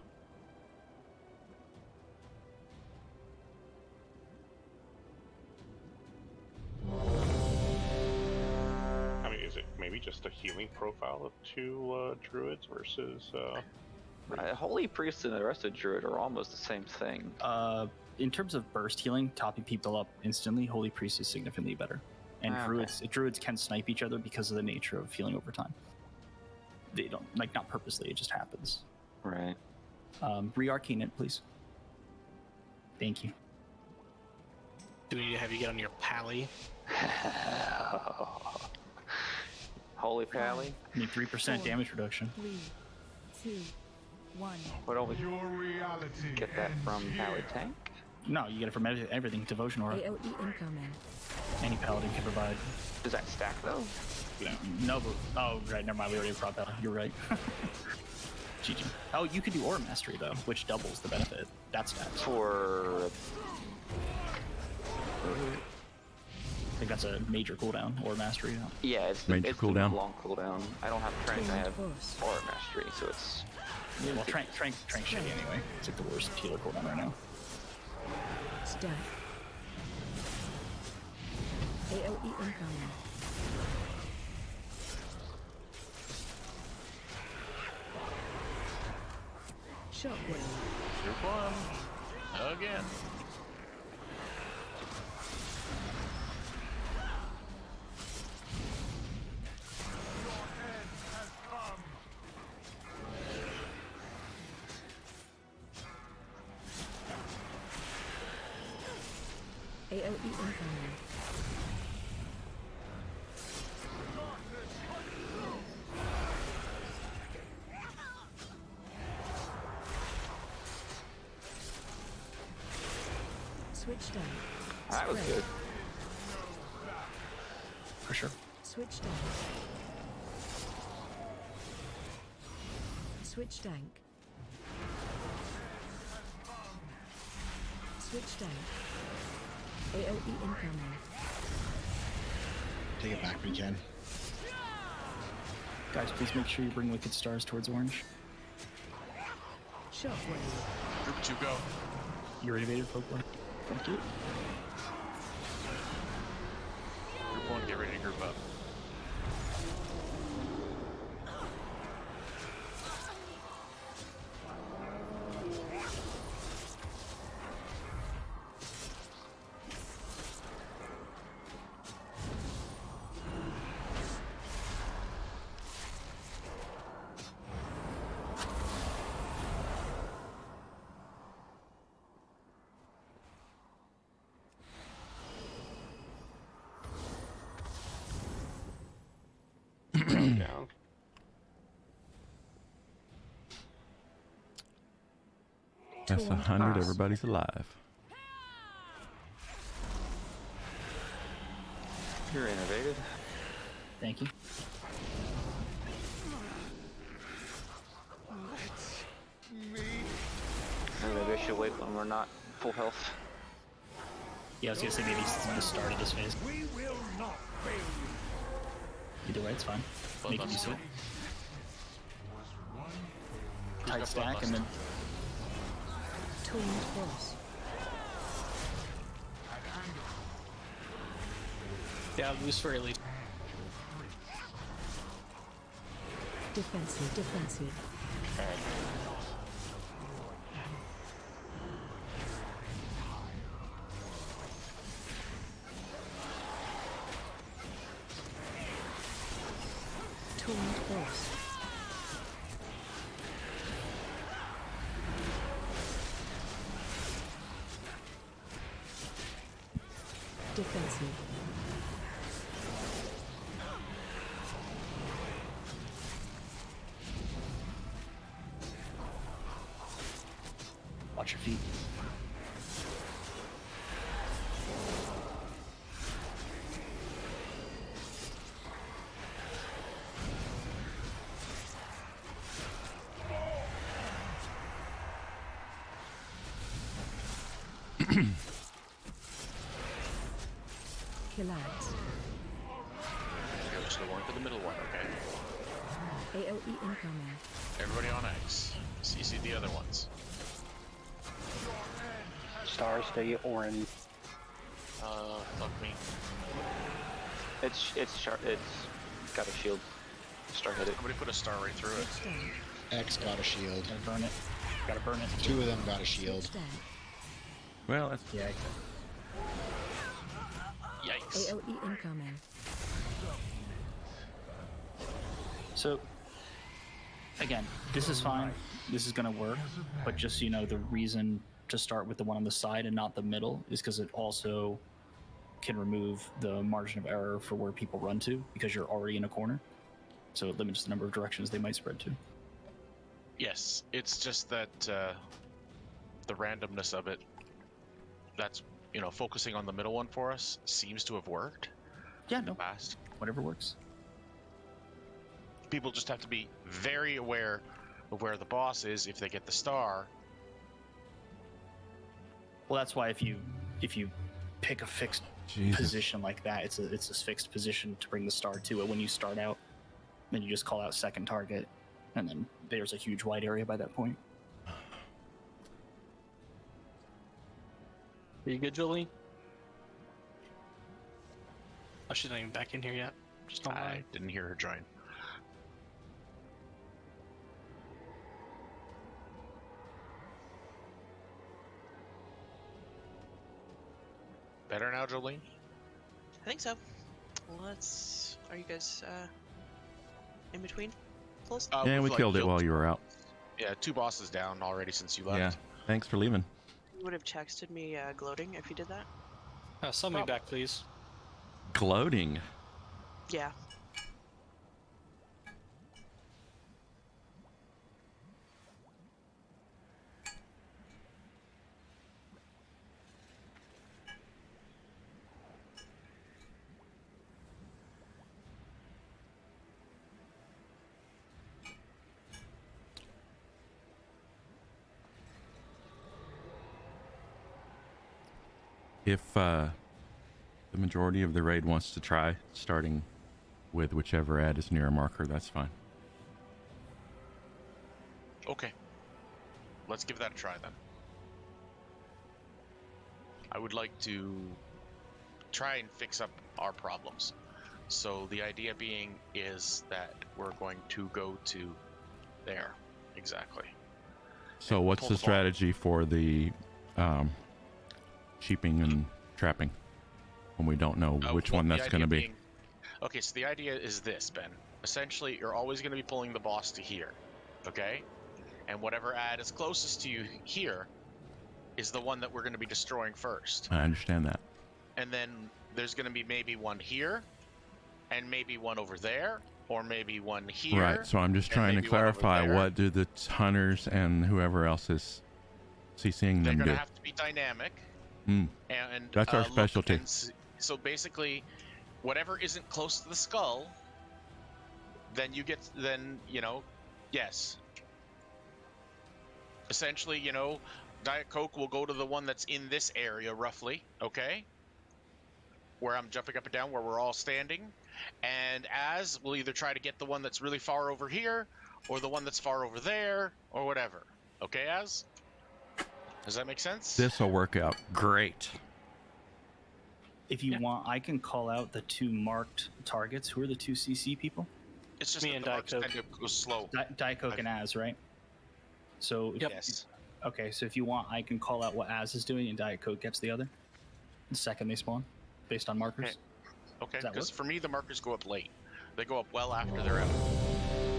I mean, is it maybe just a healing profile of two druids versus... Holy Priest and the rest of Druid are almost the same thing. In terms of burst healing, topping people up instantly, Holy Priest is significantly better. and Okay. druids can snipe each other because of the nature of healing over time. They don't, like, not purposely, it just happens. Right. Re-arcane it, please. Thank you. Do we need to have you get on your pally? Holy pally. I need 3% damage reduction. 3, 2, 1. What don't we get that from pally tank? No, you get it from everything. Devotion aura. AOE incoming. Any paladin can provide. Does that stack though? No, but oh right, never mind. We already brought that up. You're right. GG. Oh, you could do aura mastery though, which doubles the benefit. That's stacks. For I think that's a major cooldown or mastery. yeah, it's Major cooldown. The long cooldown. I don't have trank. I have Force. aura mastery, so it's Yeah, well, trank shitty anyway. It's like the worst healer cooldown right now. Stack. AOE incoming. Shockwave. Group 1. Again. AOE incoming. Switch down. that was Spread. good. For sure. Switch down. Switch tank. Switch tank. AOE incoming. Take it back, regen. Guys, please make sure you bring Wicked Stars towards orange. Shockwave. Group 2, go. You activated folklore. Thank you. Group 1, get ready to group up. Down. That's 100. Nice. Everybody's alive. You're innovative. Thank you. Maybe I should wait when we're not full health. Yeah, I was gonna say maybe it's the start of this phase. We will not fail you. Either way, it's fine. Well Make done. it use it. Who's Tight got stack bloodlust? and then Tuned force. Yeah, loose for elite. Defensive, defensive. Tuned force. Defensive. watch your feet. Collapse. Go to the one to the middle one, okay? AOE incoming. Everybody on X. CC the other ones. Stars stay orange. Fuck me. It's got a shield. Star hit it. Somebody put a star right through it. Switch down. X got a shield. Gotta burn it. Gotta burn it. Two of them got a shield. Switch down. Well, that's Yeah. Yikes. AOE incoming. So, again, this is fine. This is going to work. But just so you know, the reason to start with the one on the side and not the middle is because it also can remove the margin of error for where people run to because you're already in a corner. So it limits the number of directions they might spread to. Yes, it's just that the randomness of it, that's, you know, focusing on the middle one for us seems to have worked. Yeah, in the past. Whatever works. People just have to be very aware of where the boss is if they get the star. Well, that's why if you pick a fixed position like that, it's a fixed position to bring the star to it when you start out. Then you just call out second target, and then there's a huge wide area by that point. Are you good, Julie? Oh, she's not even back in here yet. Just online. I didn't hear her join. Better now, Jolene? I think so. Let's. Are you guys in between? Close? Yeah, we we've, killed it while you were out. Yeah, 2 bosses down already since you left. Yeah, thanks for leaving. You would have texted me gloating if you did that. Summon me back, please. Gloating. Yeah. If the majority of the raid wants to try starting with whichever ad is near a marker, that's fine. Okay. Let's give that a try then. I would like to try and fix up our problems. So the idea being is that we're going to go to there. Exactly. So And what's pull the the ball. strategy for the sheeping and trapping when we don't know which one the that's going to idea be? being- Okay, so the idea is this, Ben. Essentially, you're always going to be pulling the boss to here, okay? And whatever ad is closest to you here is the one that we're going to be destroying first. I understand that. And then there's going to be maybe one here, and maybe one over there, or maybe one here. Right, so I'm just and trying to maybe one over clarify, there. what do the hunters and whoever else is CCing They're them going do? to have to be dynamic. Hmm. And That's our look specialty. so basically, whatever isn't close to the skull, then you get, yes. Essentially, Diet Coke will go to the one that's in this area, roughly, okay? Where I'm jumping up and down, where we're all standing. And Az will either try to get the one that's really far over here, or the one that's far over there, or whatever. Okay, Az? Does that make sense? This will work out great. If you want, I can call out the 2 marked targets. Who are the 2 CC people? It's just Me that and the Diet marks Coke. tend to go slow. Diet Coke and Az, right? So Yes. Okay, so if you want, I can call out what Az is doing, and Diet Coke gets the other. The second they spawn, based on markers. Okay, Does that because work? for me, the markers go up late. They go up well after they're out.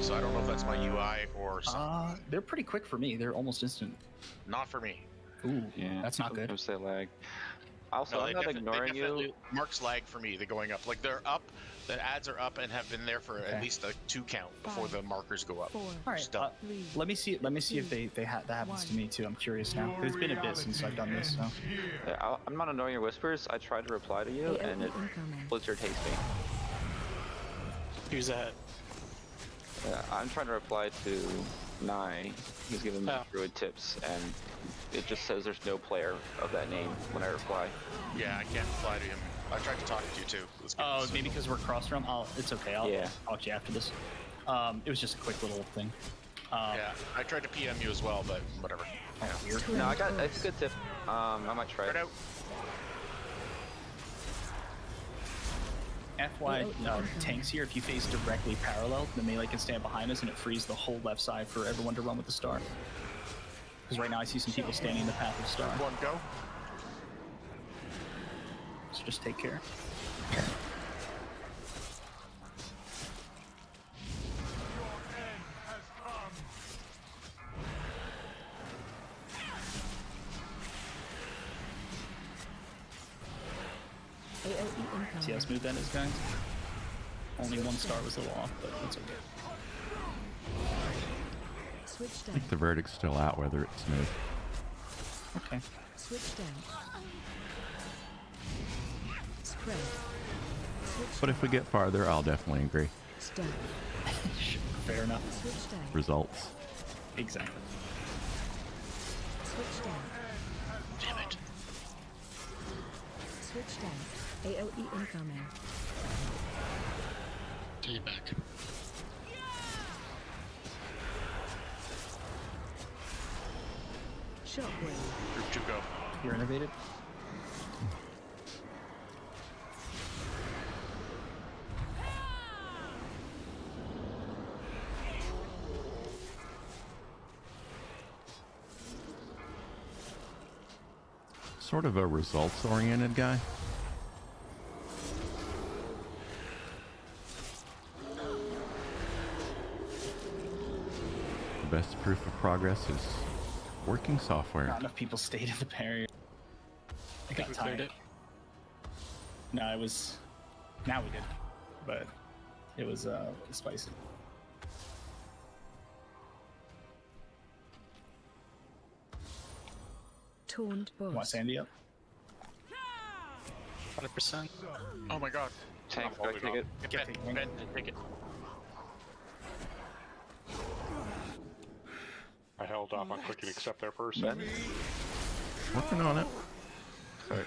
So I don't know if that's my UI or something. They're pretty quick for me. They're almost instant. Not for me. Ooh, Yeah, that's not good. sometimes they lag. Also, No, I'm not ignoring you. Marks lag for me. They're going up. Like, they're up. The ads are up and have been there for at least a 2 count before the markers go up. All right, Still. Let me see if that happens to me too. I'm curious now. It's been a bit since I've done this. So. Yeah, I'm not ignoring your whispers. I tried to reply to you, and it Blizzard hates me. Who's that? Yeah, I'm trying to reply to Nye. He's giving me druid tips, and it just says there's no player of that name when I reply. Yeah, I can't reply to him. I tried to talk to you too. Oh, maybe because we're cross realm. It's okay. I'll talk to you after this. It was just a quick little thing. Yeah, I tried to PM you as well, but whatever. No, it's a good tip. I might try it. FY tanks here, if you face directly parallel, the melee can stand behind us and it frees the whole left side for everyone to run with the star. Because right now I see some people standing in the path of star. One go. So so just take care. See how smooth that is, guys? Only one star was a little off, but that's okay. Switch I down. think the verdict's still out whether it's smooth. Okay. Switch down. Spread. Switch But if we get farther, I'll definitely agree. Stop. Fair enough. Switch down. Results. Exactly. Switch down. Damn it. Switch down. AOE incoming. Take it back. Shockwave. Group 2 go. You're innovative. Sort of a results-oriented guy. The best proof of progress is working software. Not enough people stayed in the barrier. I got we cleared tired. it. No, it was. Now we did, but it was spicy. Taunt boss. Want Sandy up? 100%. Oh my god. Tank, I'm go holding take on. it. Get Ben, take it. I held off on clicking accept there first. Ben? Working on it. Okay.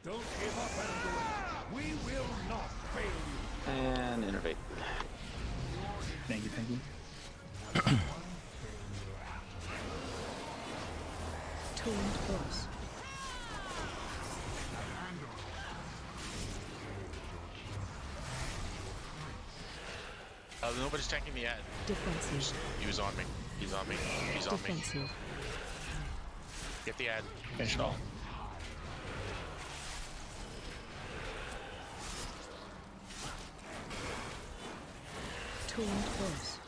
Don't give up, Anduin. We will not fail you. And innervate. Thank you, thank you. Taunt boss. Nobody's tanking the ad. Defensive. He was on me. He's on me. He's on me. Defensive. Get the ad. Finish it all. Taunt boss.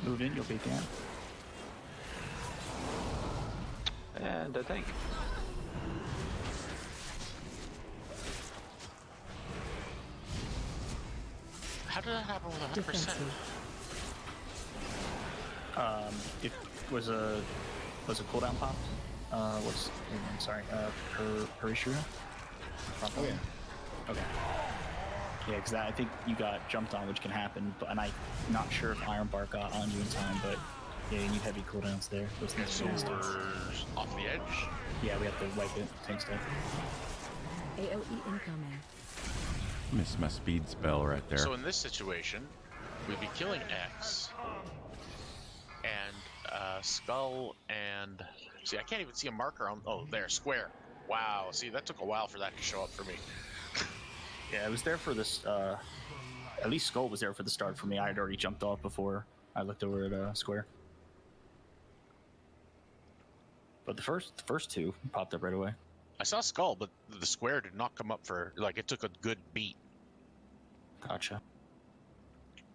Move in, you'll beat down. And I think. How did that happen with 100%? Defensive. It was a cooldown pop. What's? I'm sorry. Per issue. Oh yeah. Okay. Yeah, because I think you got jumped on, which can happen, and I'm not sure if Iron Bark got on you in time, but yeah, you need heavy cooldowns there. Those things So are we're off the edge. Yeah, we have to wipe it. Tank stuff. AOE incoming. Missed my speed spell right there. So in this situation, we'd be killing X. And Skull and... See, I can't even see a marker on... Oh, there, square. Wow, see, that took a while for that to show up for me. Yeah, it was there for this. At least Skull was there for the start for me. I had already jumped off before I looked over at Square. But the first two popped up right away. I saw Skull, but the square did not come up for... Like, it took a good beat. Gotcha.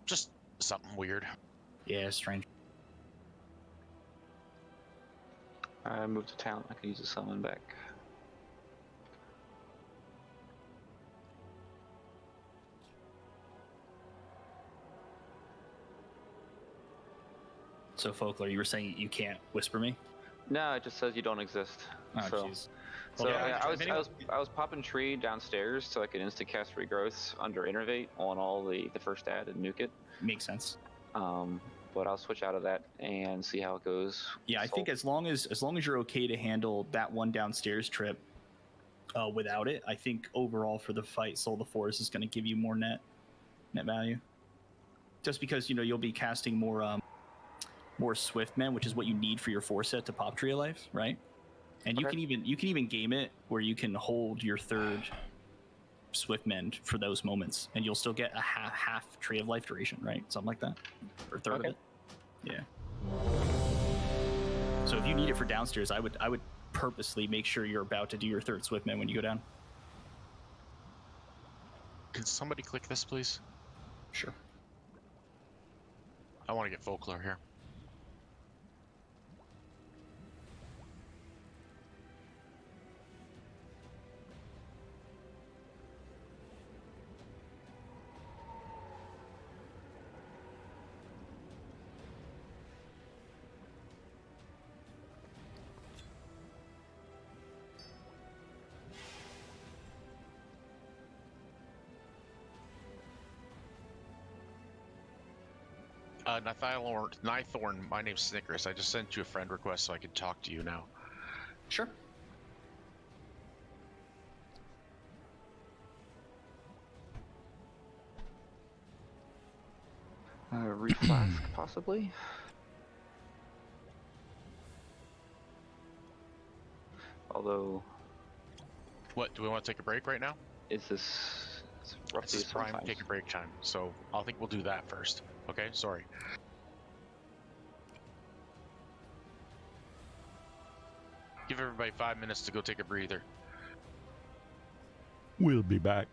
Just something weird. Yeah, strange. I moved to town. I could use a summon back. So, Folklore, you were saying you can't whisper me? No, it just says you don't exist. Oh, so, jeez. so Yeah, yeah, I I was popping tree downstairs so I could insta cast regrowths under innervate on all the first ad and nuke it. Makes sense. But I'll switch out of that and see how it goes. Yeah, I think as long as you're okay to handle that one downstairs trip without it, I think overall for the fight, Soul of the Forest is going to give you more net value. Just because you'll be casting more Swift Men, which is what you need for your 4-set to pop Tree of Life, right? And you can even game it where you can hold your third Swiftmend for those moments, and you'll still get a half tree of life duration, right? Something like that, or a third Okay. of it. Yeah. So if you need it for downstairs, I would purposely make sure you're about to do your third Swiftmend when you go down. Can somebody click this, please? Sure. I want to get folklore here. Nithorn, my name's Snickers. I just sent you a friend request so I can talk to you now. Sure. Reflask, possibly? Although... What, do we want to take a break right now? Is this... It's roughly This is prime sometimes. take a break time, so I think we'll do that first. Okay, sorry. Give everybody 5 minutes to go take a breather. We'll be back.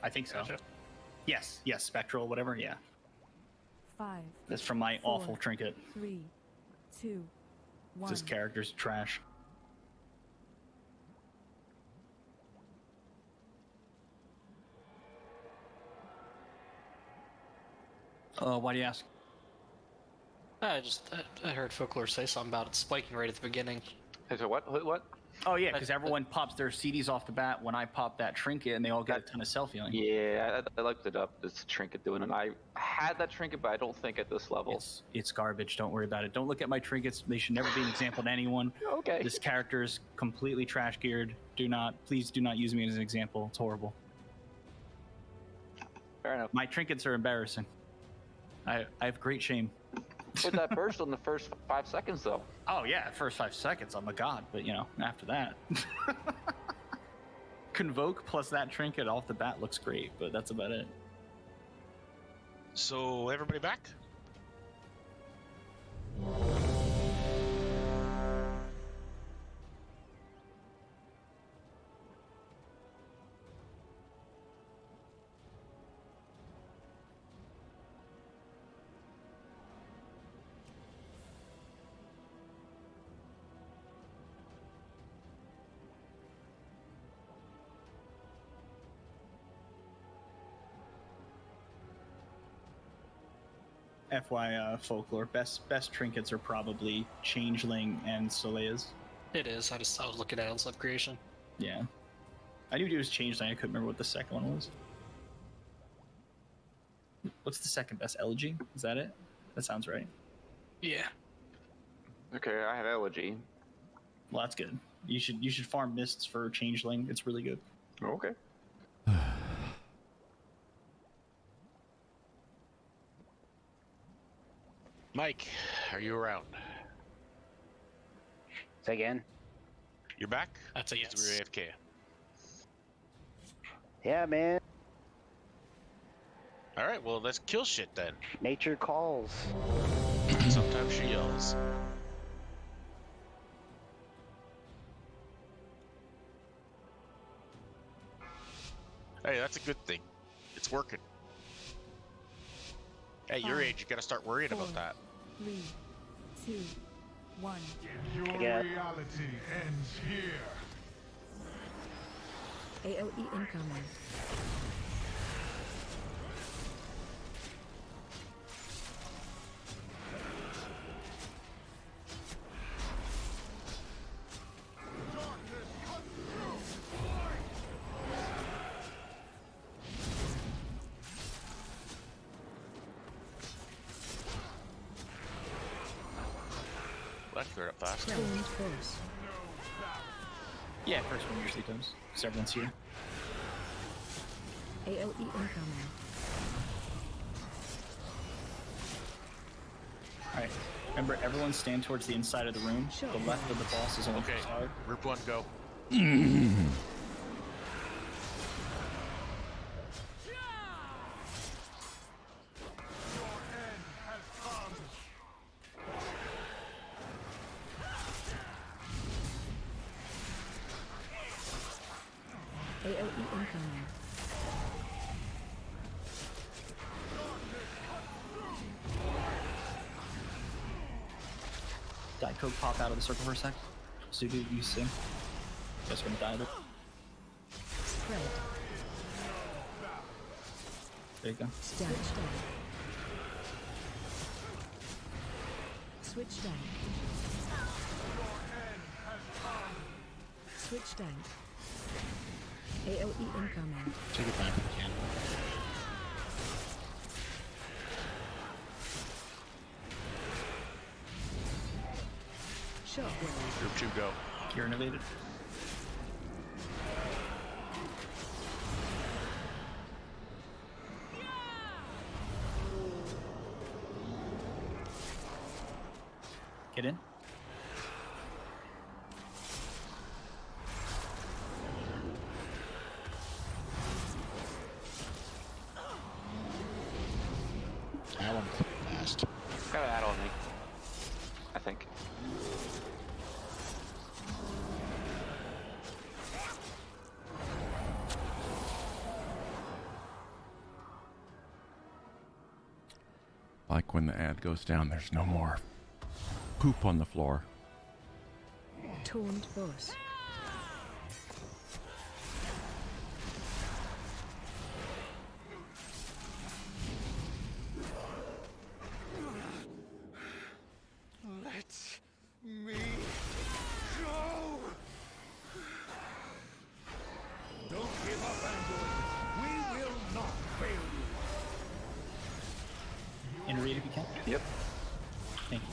I think so. Gotcha. Yes, spectral, whatever. Yeah, 5, that's from my 4, awful trinket. 3, 2, 1. This character's trash. Why do you ask? I heard Folklore say something about it spiking right at the beginning. So what? Oh yeah, because everyone pops their CDs off the bat when I pop that trinket, and they all get a ton of self healing. Yeah, I looked it up. It's a trinket doing it. I had that trinket, but I don't think at this level. It's garbage. Don't worry about it. Don't look at my trinkets. They should never be an example to anyone. Okay. This character is completely trash geared. Please do not use me as an example. It's horrible. Fair enough. My trinkets are embarrassing. I have great shame. With that burst on the first 5 seconds, though. Oh yeah, first 5 seconds, I'm a god. But after that, Convoke plus that trinket off the bat looks great. But that's about it. So everybody back? FY Folklore, best trinkets are probably Changeling and Soleil's. It is. I was looking at it on Sub Creation. Yeah. I knew it was Changeling, I couldn't remember what the second one was. What's the second best? Elegy? Is that it? That sounds right. Yeah. Okay, I have Elegy. Well, that's good. You should farm Mists for Changeling. It's really good. Okay. Mike, are you around? Say again? You're back? That's a yes. We're AFK. Yeah, man. All right, well, let's kill shit then. Nature calls. Sometimes she yells. Hey, that's a good thing. It's working. At your age, you gotta start worrying about that. 3, 2, 1. Your reality ends here. AOE incoming. Let's clear up fast. Yeah, first one usually does. Because everyone's here. AOE incoming. Alright. Remember, everyone stand towards the inside of the room. Sure. The left of the boss is on the Okay, side. group one, go. AOE incoming. Diet Coke pop out of the circle for a sec. So you sing. Guess we're gonna die of it. Spread. There you go. Switch down. Switch down. Switch down. AOE incoming. Take it back if you can. Shockwave. Group two, go. You're innovated. Get in. That one fast. Got an add on me. I think. like when the ad goes down, there's no more poop on the floor. Taunt boss. Let me go! Don't give up, Android. We will not fail you. Iterate if you can. Yep. Thank you.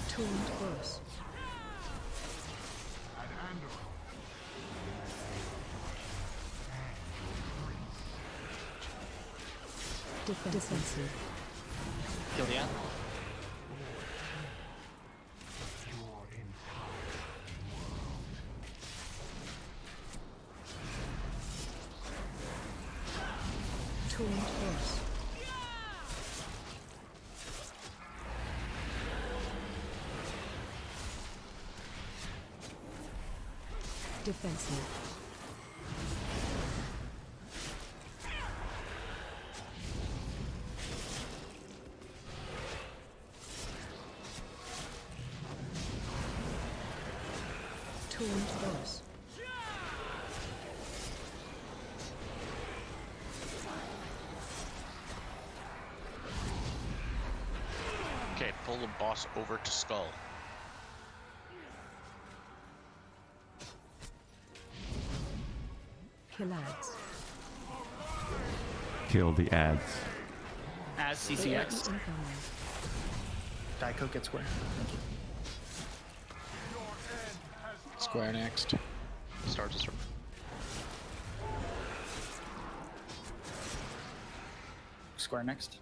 Taunt boss. Defensive. Kill the ad. Taunt boss. Defensive. Taunt boss. Okay, pull the boss over to Skull. Kill ads. Kill the ads. As CCX. Diet Coke, get square. Thank you. Square next. Start to start. Square next.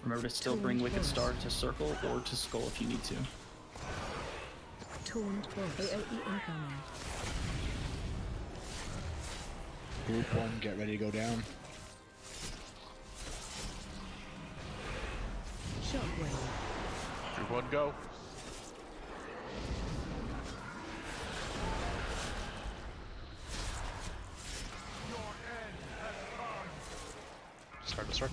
Remember to still bring Wicked Star to circle or to skull if you need to. Taunt boss. AoE incoming. Group 1, get ready to go down. Shockwave. Group 1, go. Start to start.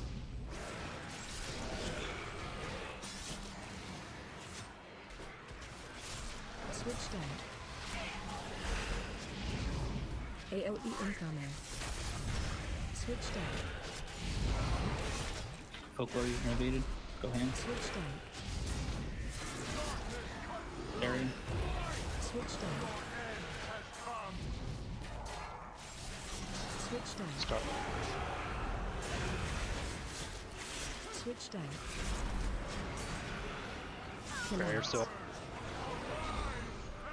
Switch down. AoE incoming. Switch down. Folklore innovated. Go hand. Switch down. Area. Switch down. Switch down. Start. Switch down. Barrier still.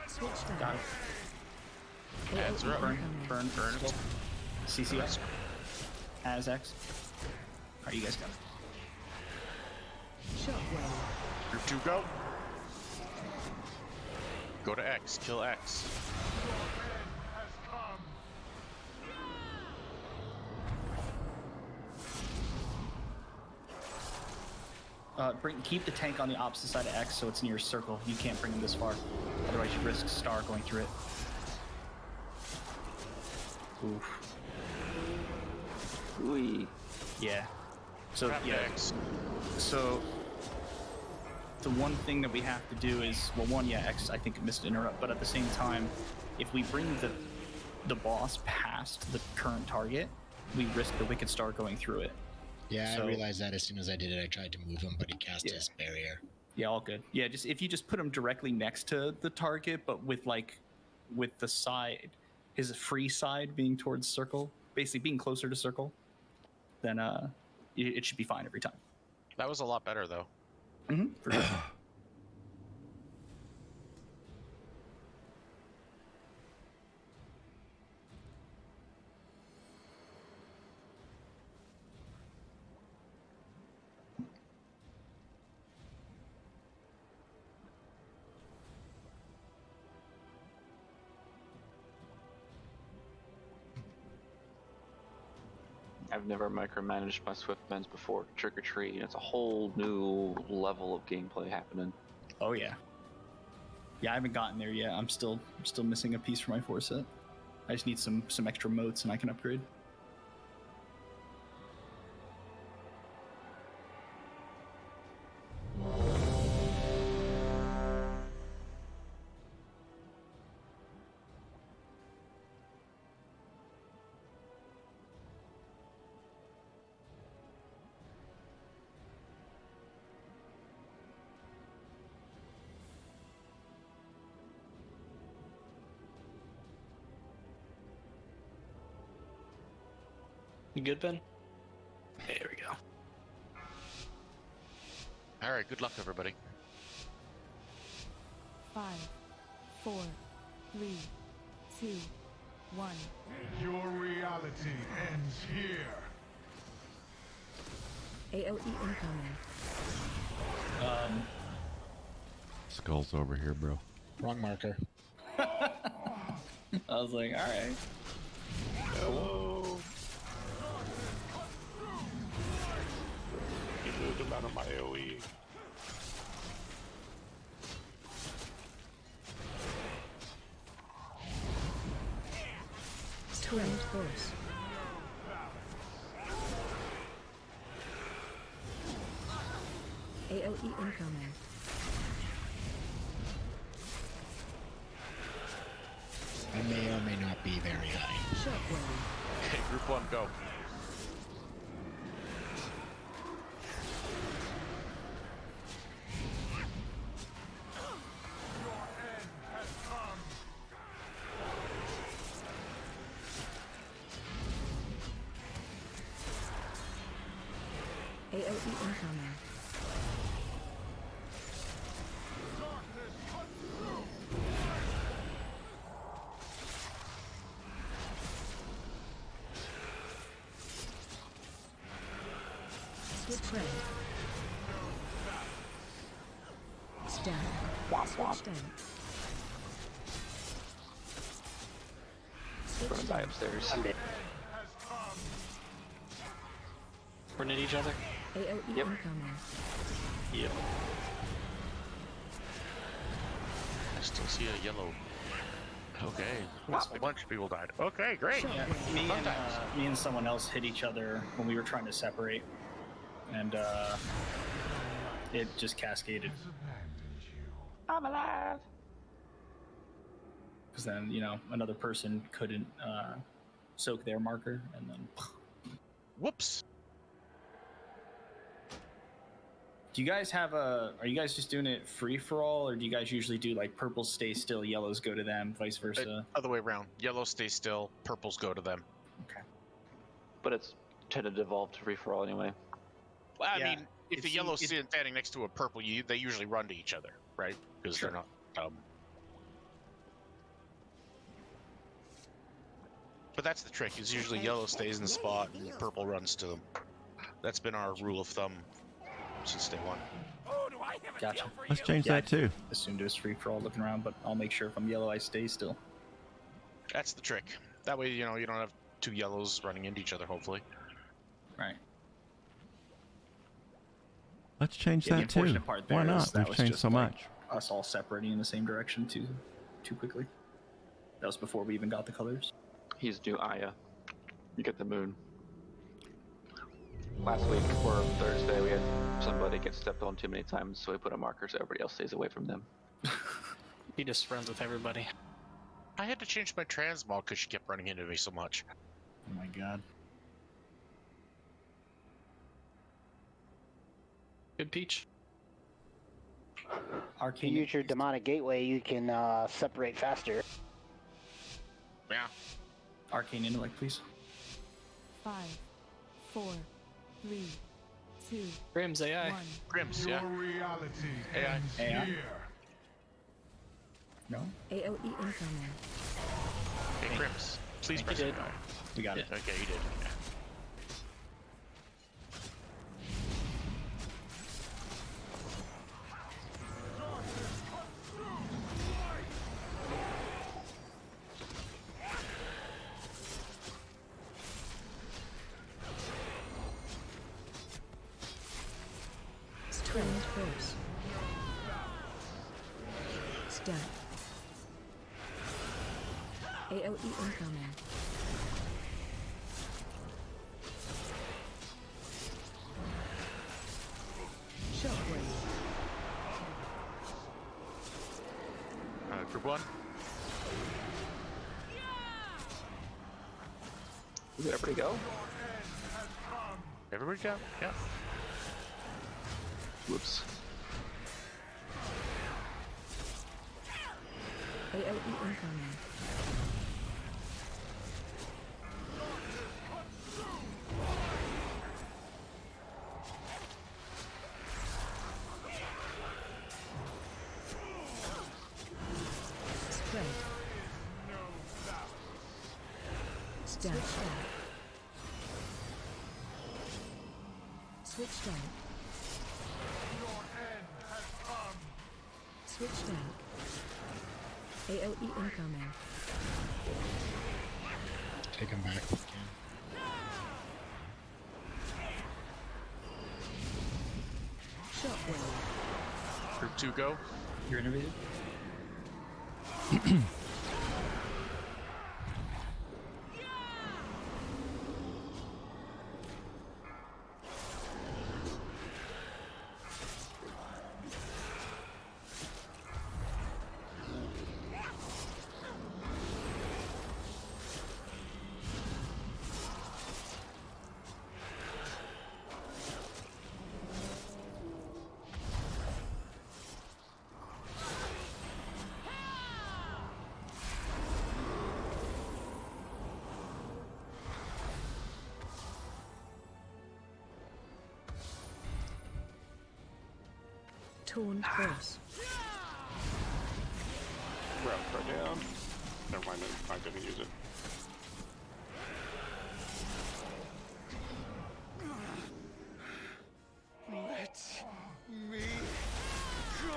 Switch down. Got it. Ads are up. Burn. CCX. As X. Alright, you guys got it. Shockwave. Group 2, go. Go to X. Kill X. Keep the tank on the opposite side of X so it's near circle. You can't bring him this far. Otherwise you risk Star going through it. Oof. Ooh. Yeah. So Trap yeah. X. So the one thing that we have to do is, well, one, yeah, X I think missed interrupt, but at the same time, if we bring the boss past the current target, we risk the Wicked Star going through it. Yeah, So- I realized that as soon as I did it. I tried to move him, but he cast his barrier. Yeah, all good. Yeah, just if you just put him directly next to the target, but with the side, his free side being towards circle, basically being closer to circle, then it should be fine every time. That was a lot better, though. For sure. I've never micromanaged my Swiftmans before. Trick or treat, it's a whole new level of gameplay happening. Oh yeah. Yeah, I haven't gotten there yet. I'm still missing a piece for my 4 set. I just need some extra motes and I can upgrade. You good, Ben? There we go. All right, good luck, everybody. 5, 4, 3, 2, 1. Your reality ends here. AOE incoming. Skull's over here, bro. Wrong marker. I was like, all right. Hello. You moved him out of my AoE. Torrent force. AOE incoming. I may or may not be very high. Shockwave. Okay, group 1, go. AOE incoming. Switch red. Stab. Switch down. I'm gonna die upstairs. We're near each other. AOE Yep. incoming. Yep. I still see a yellow. Okay, a bunch of people died. Okay, great. Yeah, me and someone else hit each other when we were trying to separate, and it just cascaded. I'm alive. Because then, you know, another person couldn't soak their marker, and then. Whoops. Do you guys have a? Are you guys just doing it free for all, or do you guys usually do like purples stay still, yellows go to them, vice versa? Other way around. Yellows stay still, purples go to them. Okay. But it's tended to evolve to free for all anyway. Well, I Yeah, mean, if the yellow's standing next to a purple, they usually run to each other, right? Because Sure. they're not. But that's the trick. Is usually yellow stays in the spot and the purple runs to them. That's been our rule of thumb since day one. Gotcha. Let's change that too. Assumed it was free for all looking around, but I'll make sure if I'm yellow, I stay still. That's the trick. That way, you know, you don't have two yellows running into each other, hopefully. Right. Let's change Yeah, the that too. unfortunate part there Why is not? that We've was changed just so like much. us all separating in the same direction too quickly. That was before we even got the colors. He's due Aya. You get the moon. Last week or Thursday, we had somebody get stepped on too many times, so we put a marker so everybody else stays away from them. He just runs with everybody. I had to change my transmog because she kept running into me so much. Oh my god. Good Peach. If Arcane. you use your demonic gateway, you can separate faster. Yeah. Arcane intellect, please. 5, 4, 3, 2, Grim's AI. 1. Grims, Your yeah. reality AI. ends AI? here. No. AOE incoming. Hey, Grims, please Thank press you. AI. We got it. Okay, you did. Yeah. Torrent force. Stab. AOE incoming. Shockwave. Group 1. Did everybody go? Everybody go? Yeah. Whoops. AOE incoming. Spread. Stab. Switch down. Switch down. AOE incoming. Take him back if you can. Shockwave. Group 2 go. You're innovative. Torn force. Route far down. Never mind, I didn't use it. Let me go!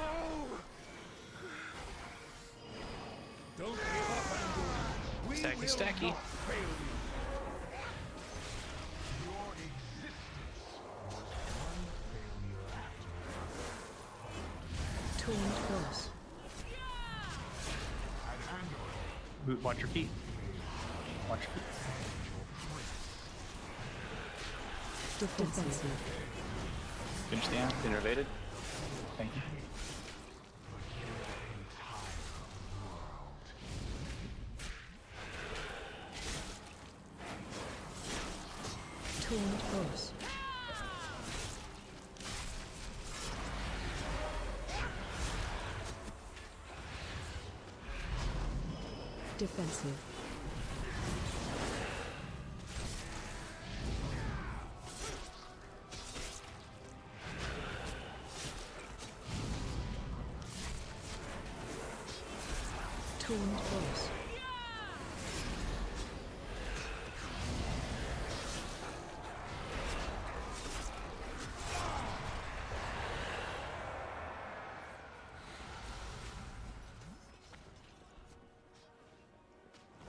Don't give up, Andor. We Stacky, will stacky. not fail you. Your existence was one failure after Torn force. Watch your feet. Watch your feet. Defensive. Finish the amp. Innervated. Thank you. Torn force. Defensive. Torn force.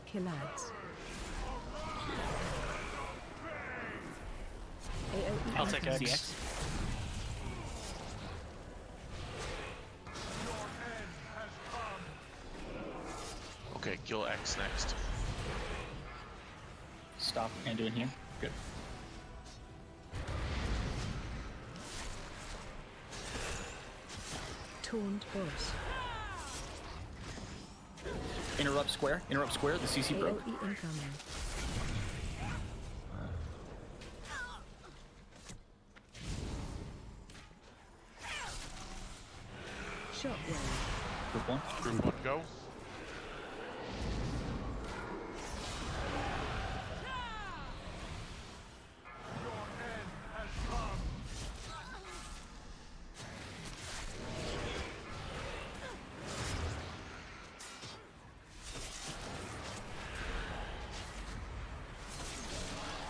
Killads. AOE I'll take incoming. X. Okay, kill X next. Stop and do in here. Good. Torn force. Interrupt square. Interrupt square. The CC broke. AOE incoming. Shockwave. Group 1. Group 1 go.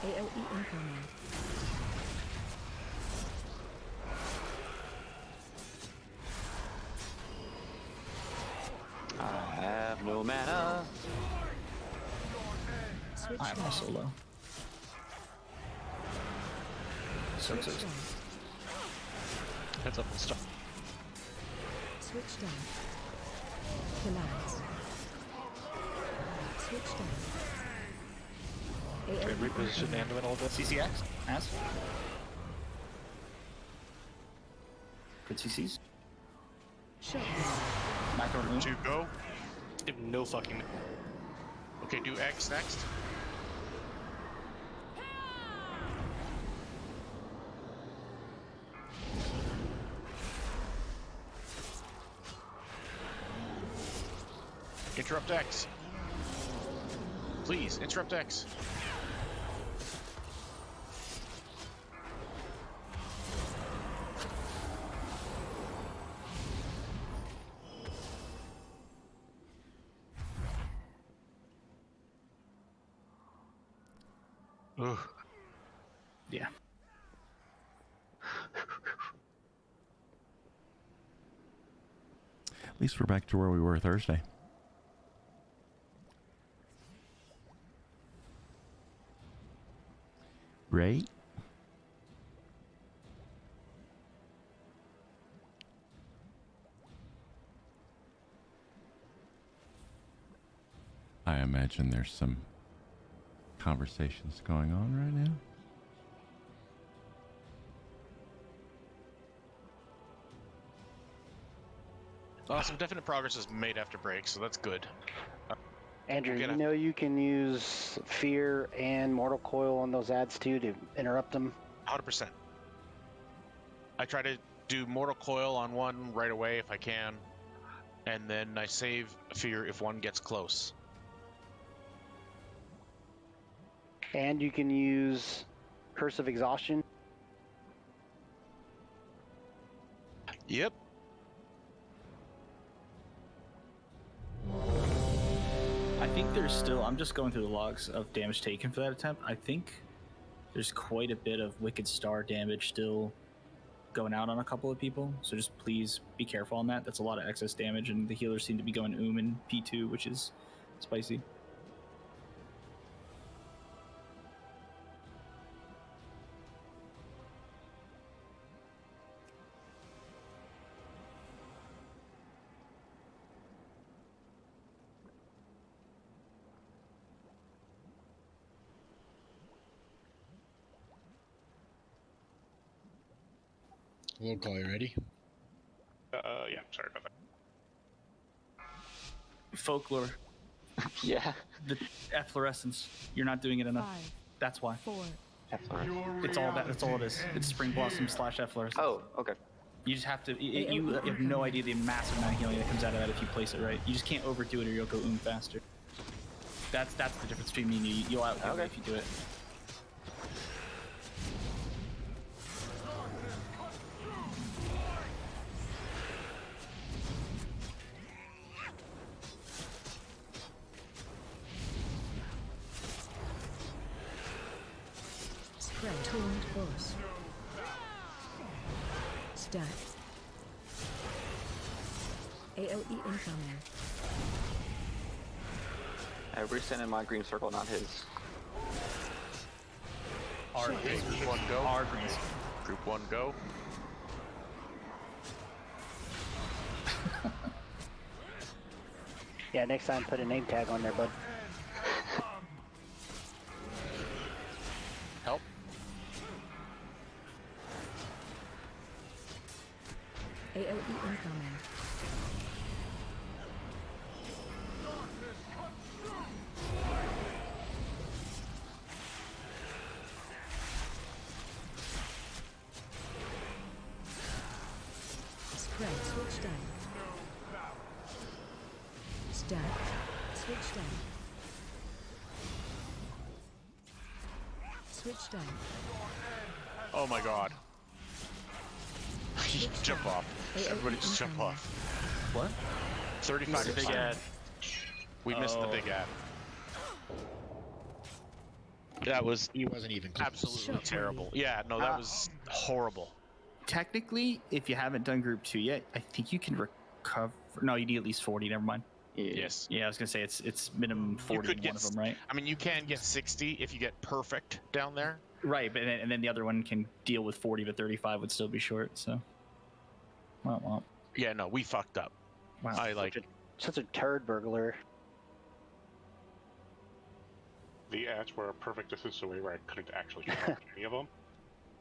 AOE incoming. I have no mana. Switch I am down. also low. So Switch close. down. Heads up and stop. Switch down. Killads. Switch Try to reposition Anduin a little bit. CCX? As? Good CCs. Shut Blackthorn Moon. 2 go. I have no fucking. Okay, do X next. Interrupt X. Please, interrupt X. Ugh. Yeah. At least we're back to where we were Thursday. Right? I imagine there's some conversations going on right now. Some definite progress is made after break, so that's good. Andrew, Get you a- know you can use Fear and Mortal Coil on those ads too to interrupt them? 100%. I try to do Mortal Coil on one right away if I can, and then I save Fear if one gets close. And you can use Curse of Exhaustion. Yep. I think there's still, I'm just going through the logs of damage taken for that attempt. I think there's quite a bit of Wicked Star damage still going out on a couple of people. So just please be careful on that. That's a lot of excess damage, and the healers seem to be going in P2, which is spicy. We'll call you ready. Yeah, sorry about that. Folklore. Yeah. The efflorescence. You're not doing it enough. 5, That's why. 4, It's all that. That's all it is. It's Spring Blossom / efflorescence. Oh, okay. You just have to. You have no idea the massive amount of healing that comes out of that if you place it right. You just can't overdo it, or you'll go faster. That's the difference between me and you. You'll outdo it if you do it. spread, tuned boss. Stack. AOE incoming. Everybody's staying in my green circle, not his. Okay, group 1 go. Our greens. Group 1 go. Yeah, next time put a name tag on there, bud. Help. AOE incoming. Spread, switch down. Stack, switch down. Switch down. Oh my god. Jump off. Everybody just jump off. What? 35 The big ad. We missed the big ad. That was He wasn't even close. absolutely terrible. Yeah, no, that was horrible. Technically, if you haven't done Group 2 yet, I think you can recover. No, you need at least 40. Never mind. Yes. Yeah, I was gonna say it's minimum 40 You could in get one of them, right? I mean, you can get 60 if you get perfect down there. Right, but and then the other one can deal with 40, but 35 would still be short. So, womp. Yeah, no, we fucked up. Wow. I like Such a turd burglar. The ads were a perfect distance away where I couldn't actually charge any of them.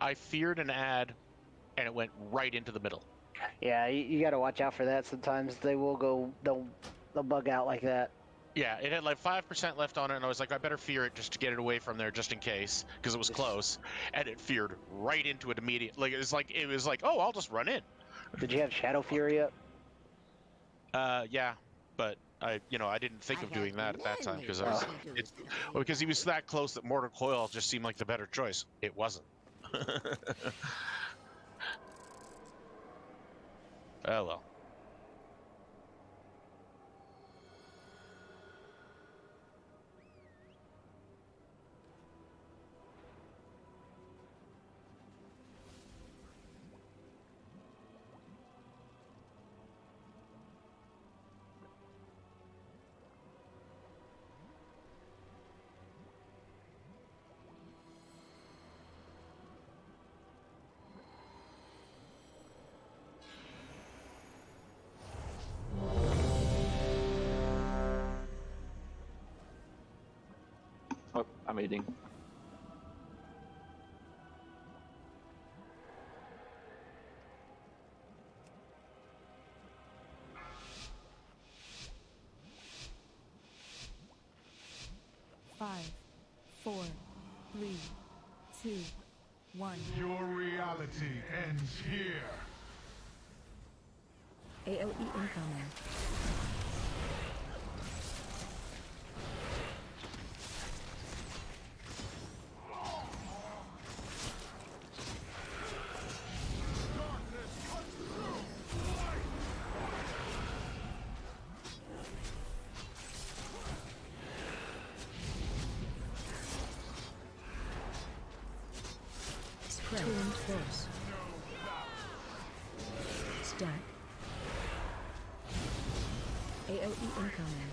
I feared an ad, and it went right into the middle. Yeah, you got to watch out for that. Sometimes they will go, they'll bug out like that. Yeah, it had like 5% left on it, and I was like, I better fear it just to get it away from there, just in case, because it was close. And it feared right into it immediately. Like it was like, oh, I'll just run in. Did you have Shadow Fury up? Yeah, but I didn't think of doing that at that time because because he was that close that Mortal Coil just seemed like the better choice. It wasn't. Oh well. Oh, I'm eating. Five, 4, 3, 2, 1. Your reality ends here. AOE incoming. Tuned force. Stack. AOE incoming.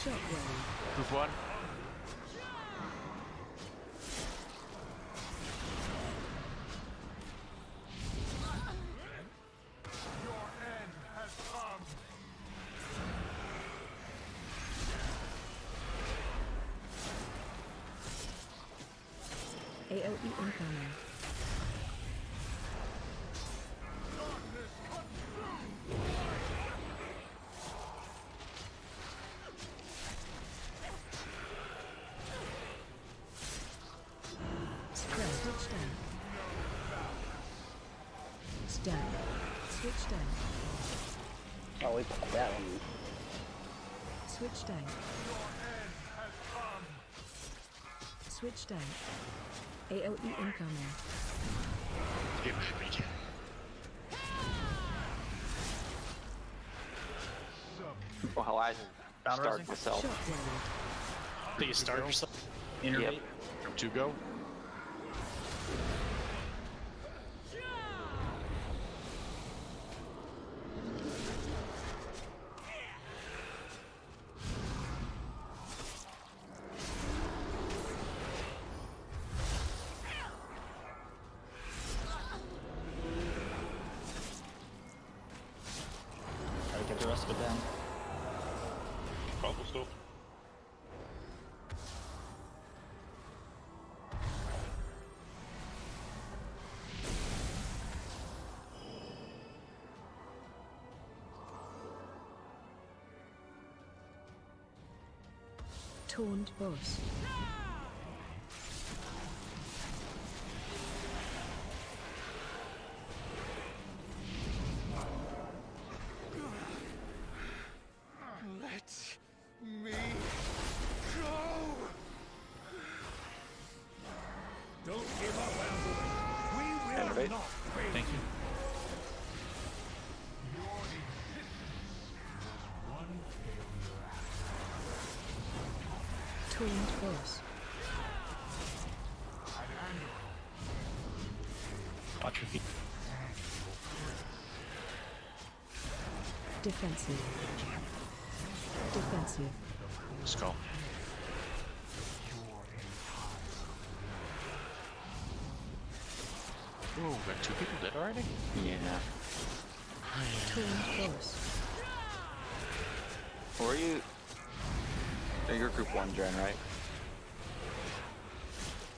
Shockwave. Group 1. AOE incoming. Spread. Switch down. Stack. Switch down. Oh, we put that one. Switch down. Switch down. AOE incoming. Get back, regen. Well, I start rising? myself. Shockwave. Do you start yourself? Innervate. Group 2 go. Gotta get the rest of it down. Bubble still. Taunt boss. Let me go. Don't give up, Amber. We will Elevate. not fail. Thank you. Your existence was one failure. Taunt boss. Watch your feet. Defensive. Defensive. Skull. Oh, got 2 people dead already? Yeah. Torn force. Where are you? You're group 1, Jen, right?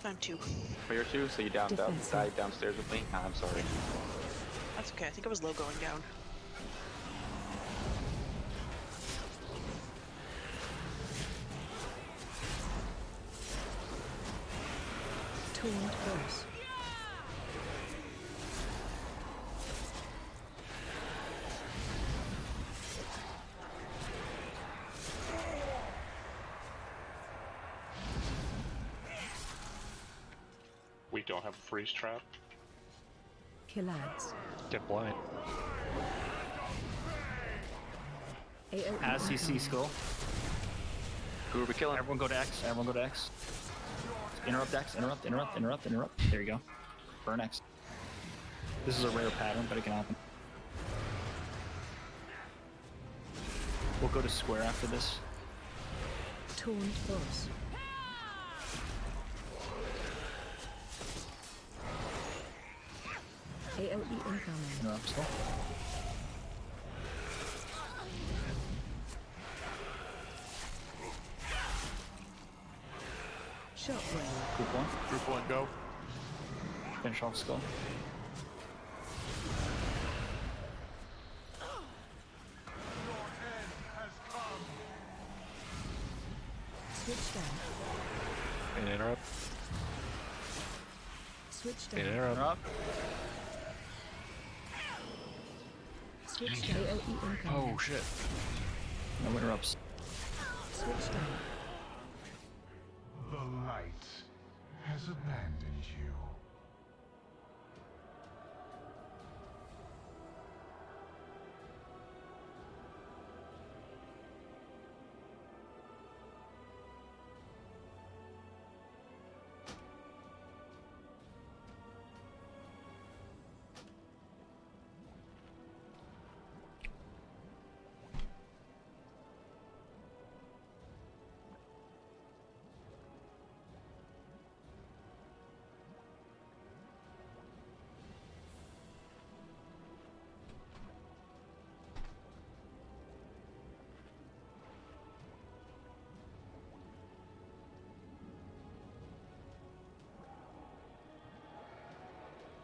I'm 2. Oh, you're 2? So you died downstairs with me? Nah, I'm sorry. That's okay. I think I was low going down. Torn force. We don't have a freeze trap. Killads. Get blind. AOE As you see incoming. skull. Who are we killing? Everyone go to X. Everyone go to X. Interrupt X. Interrupt. There you go. Burn X. This is a rare pattern, but it can happen. We'll go to square after this. Torn force. AOE incoming. Interrupt skull. Shockwave. Group 1. Group 1, go. Finish off skull. Switch down. And interrupt. Switch And down. interrupt. Switch down. AOE incoming. Oh shit. No interrupts. Switch down. The light has abandoned you.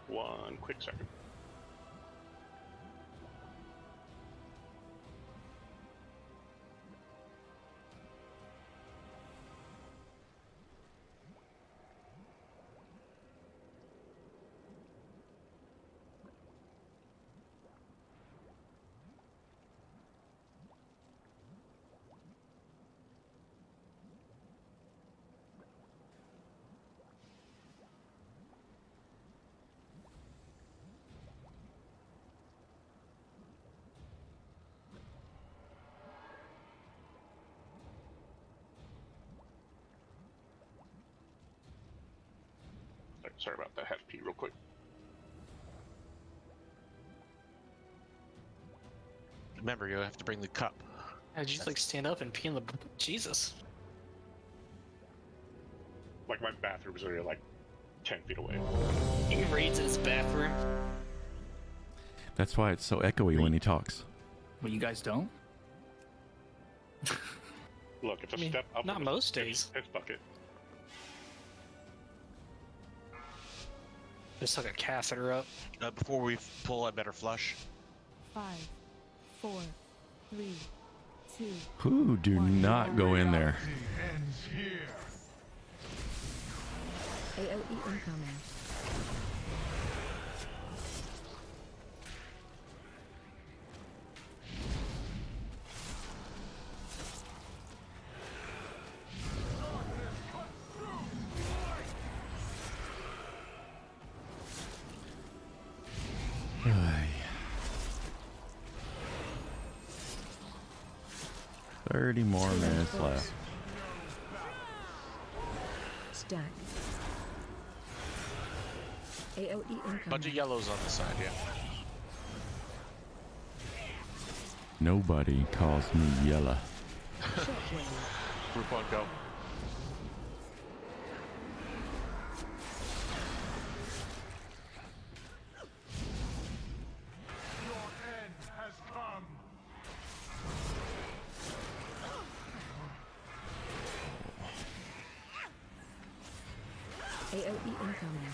One quick second. Sorry about that. Had to pee real quick. Remember, you have to bring the cup. How'd you like stand up and pee in the Jesus? Like my bathroom is literally like 10 feet away. He reads in his bathroom. That's why it's so echoey when he talks. Well, you guys don't? Look, it's a I mean, step up. not from most his days. Piss bucket. Just like a catheter up. Before we pull, I better flush. 5, 4, 3, 2. Who do not go in there? Reality ends here. AOE incoming. Ay. 30 more minutes left. Stack. AOE incoming. Bunch of yellows on the side, yeah. Nobody calls me Yella. Shockwave. Group 1, go. Your end AOE incoming.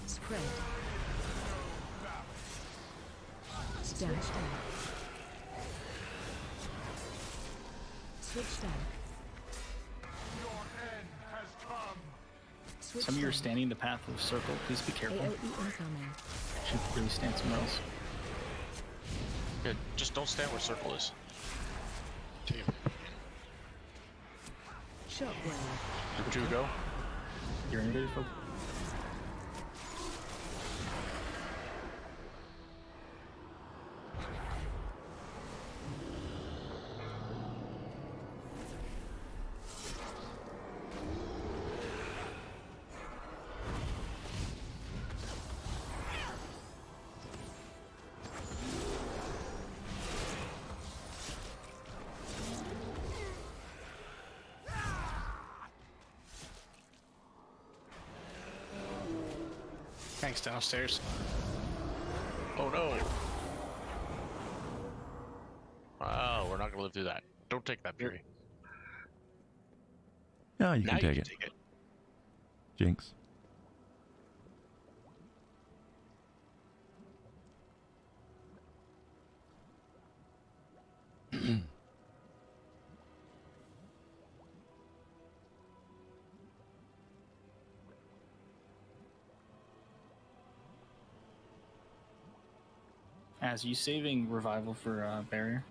Spread. Stack. Switch stack. Some of you are standing in the path of circle. Please be careful. AOE incoming. Should really stand somewhere else. Yeah, just don't stand where circle is. Shockwave. Group 2 go. You're innovative, folks. Thanks downstairs. Oh no! Oh, we're not gonna live through that. Don't take that, Fury. No, you Now can you take can it. take it. Jinx. As you saving revival for barrier?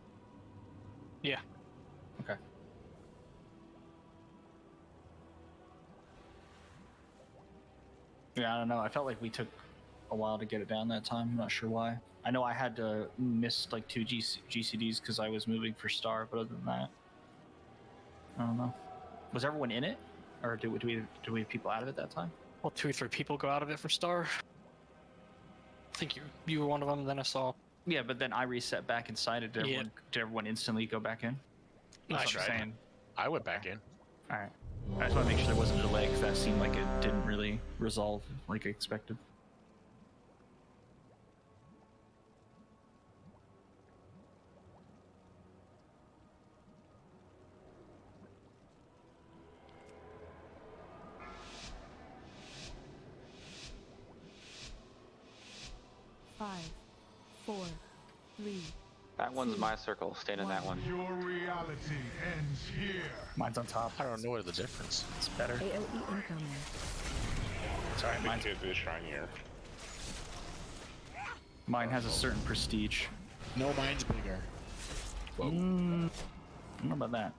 Yeah. Okay. Yeah, I don't know. I felt like we took a while to get it down that time. I'm not sure why. I know I had to miss like 2 GCDs because I was moving for Star, but other than that, I don't know. Was everyone in it, or do we have people out of it that time? Well, 2 or 3 people go out of it for Star. I think you were one of them. Then I saw. Yeah, but then I reset back inside it. Did everyone instantly go back in? That's what I'm saying. I went back in. All right. I just want to make sure there wasn't a delay because that seemed like it didn't really resolve like expected. Five, 4, 3. That one's my circle. Staying in that one. Your reality ends here. Mine's on top. I don't know what the difference. It's better. AOE incoming. Sorry, Mine's is shinier. Mine has a certain prestige. No, mine's bigger. I don't know about that.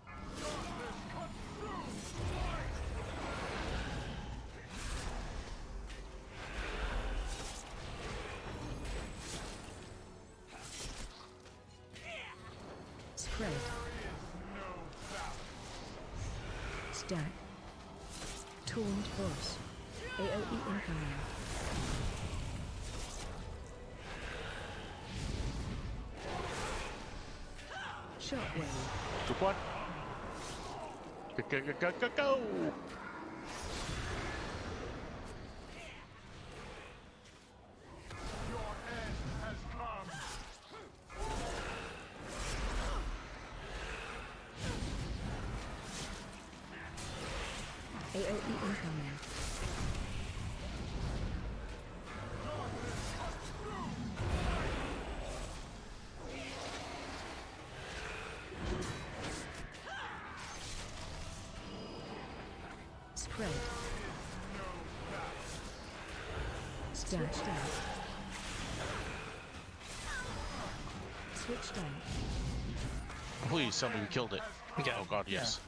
Spread. Stack. Taunt boss. AOE incoming. Shockwave. Group 1. Go! AOE incoming. Spread. Stack. Switch down. Please, somebody killed it. Yeah. Oh god, yes.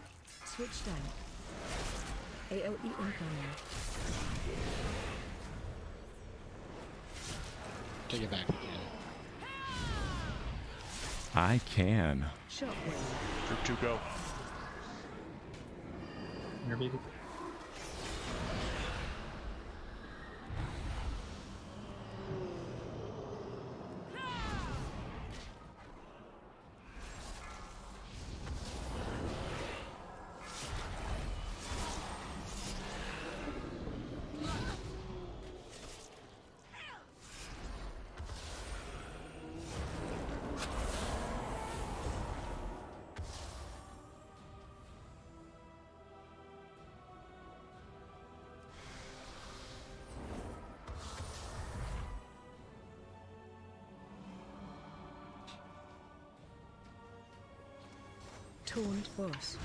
Switch down. AOE incoming. Take it back again. I can. Shockwave. Group 2 go. Here, baby. Taunt boss.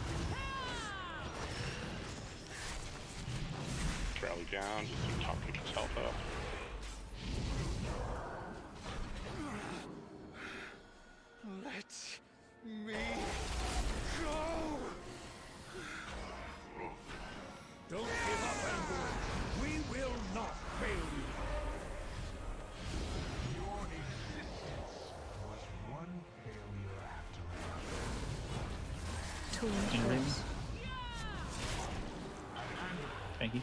Rally down, just keep topping yourself up. Let me go! Don't give up, Andor. We will not fail you. Your existence was one failure after another. Taunt boss. Thank you.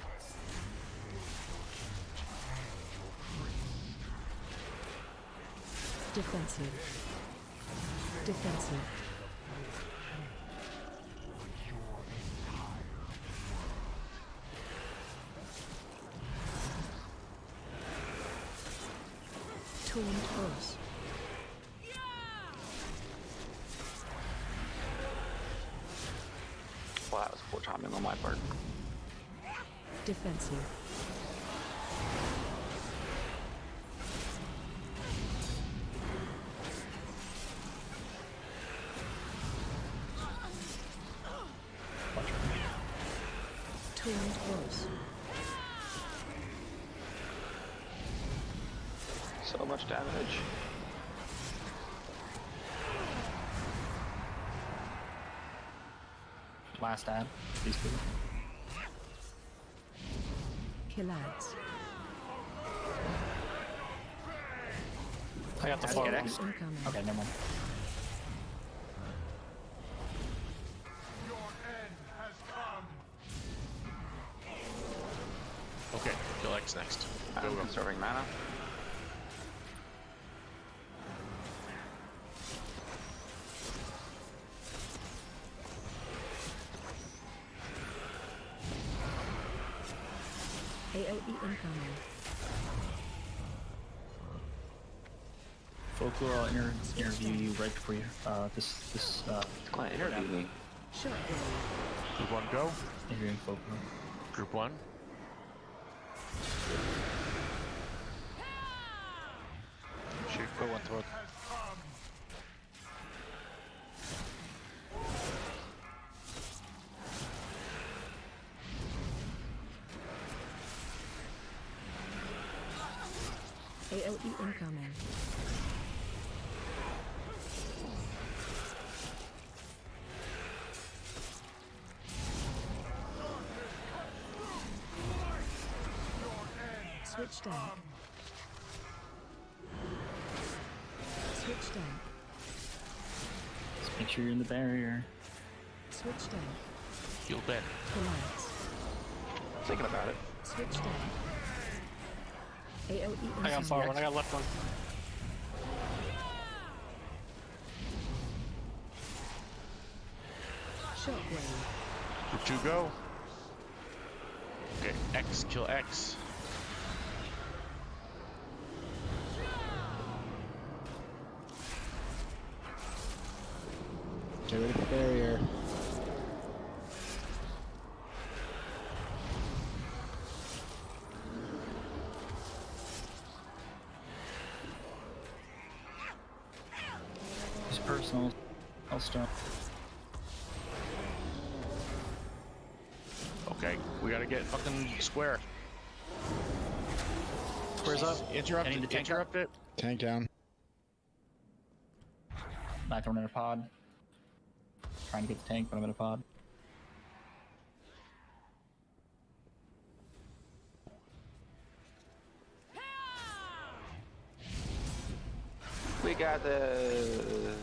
Defensive. Defensive. Taunt boss. Well, that was poor timing on my part. Defensive. Taunt boss. So much damage. Last ad, please. Killads. I got the far AoE next. incoming. Okay, never mind. Your end has come. Okay, kill X next. I'm conserving mana. AoE incoming. Folklore, I'll interview you right before you. This Client interview me. Shockwave. Group 1 go. Interviewing Folklore. Group 1. Shoot, go one throat. AoE incoming. Switch tank. Switch tank. Just make sure you're in the barrier. Switch tank. Heal Ben. Collides. Thinking about it. Switch tank. AoE incoming. I got far one, I got left one. Shockwave. Group 2 go. Okay, X, kill X. Get rid of the barrier. Just personal. I'll stop. Okay, we gotta get fucking square. Square's up. Interrupt Ending the it. tank up. Interrupt it. Tank down. Not throwing in a pod. Trying to get the tank, but I'm in a pod. We got the.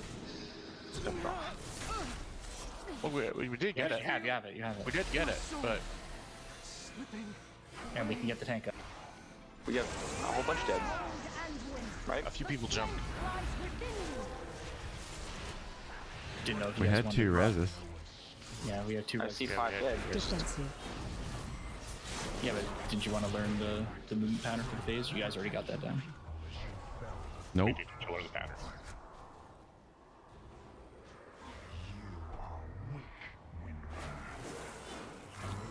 Well, we did get it. You have it. You have it. We did get it, but And we can get the tank up. We have a whole bunch dead. Right? a few people jumped. Didn't know if you We guys had wanted two to- reses. Yeah, we have two I reses. see 5 dead. Defensive. Yeah, but didn't you want to learn the movement pattern for the phase? You guys already got that down. Nope. To learn the pattern.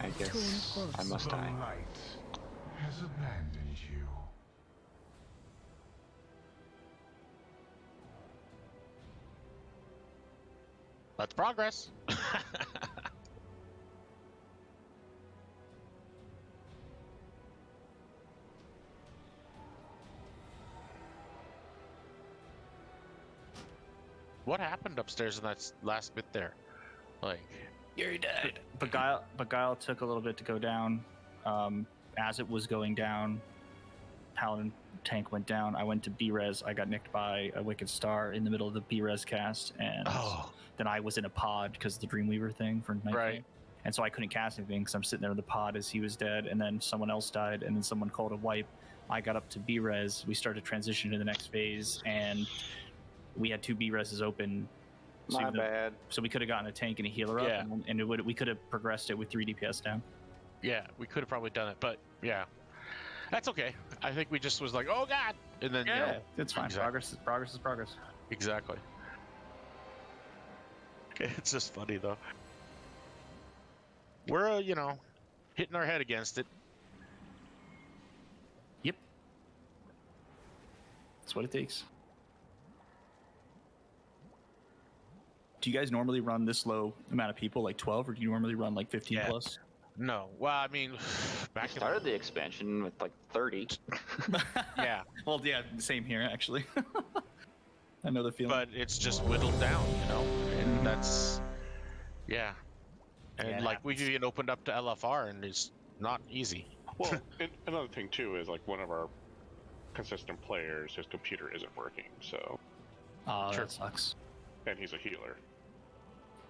I guess I must die. light has abandoned you. Let's progress. What happened upstairs in that last bit there? Like, Yuri died. Beguile took a little bit to go down. As it was going down, Paladin tank went down. I went to B-Res. I got nicked by a Wicked Star in the middle of the B-Res cast, and then I was in a pod because of the Dreamweaver thing for Nightfall. Right. And so I couldn't cast anything because I'm sitting there in the pod as he was dead, and then someone else died, and then someone called a wipe. I got up to B-Res. We started to transition to the next phase, and we had 2 B-Reses open. So My bad. So we could have gotten a tank and a healer up, Yeah. and we could have progressed it with 3 DPS down. yeah, we could have probably done it, but yeah, that's okay. I think we just was like, oh god, and then you know, it's fine. Exactly. Progress is progress. Exactly. It's just funny though. We're you know, hitting our head against it. Yep. That's what it takes. Do you guys normally run this low amount of people, like 12, or do you normally run like 15 plus? No, well, I mean, back I started the expansion with like 30. yeah. Well, yeah, same here actually. I know the feeling. But it's just whittled down, you know, and that's yeah. And Yeah, it like we happens. even opened up to LFR, and it's not easy. Well, and another thing too is like one of our consistent players, his computer isn't working, so. Oh, Sure. that sucks. And he's a healer.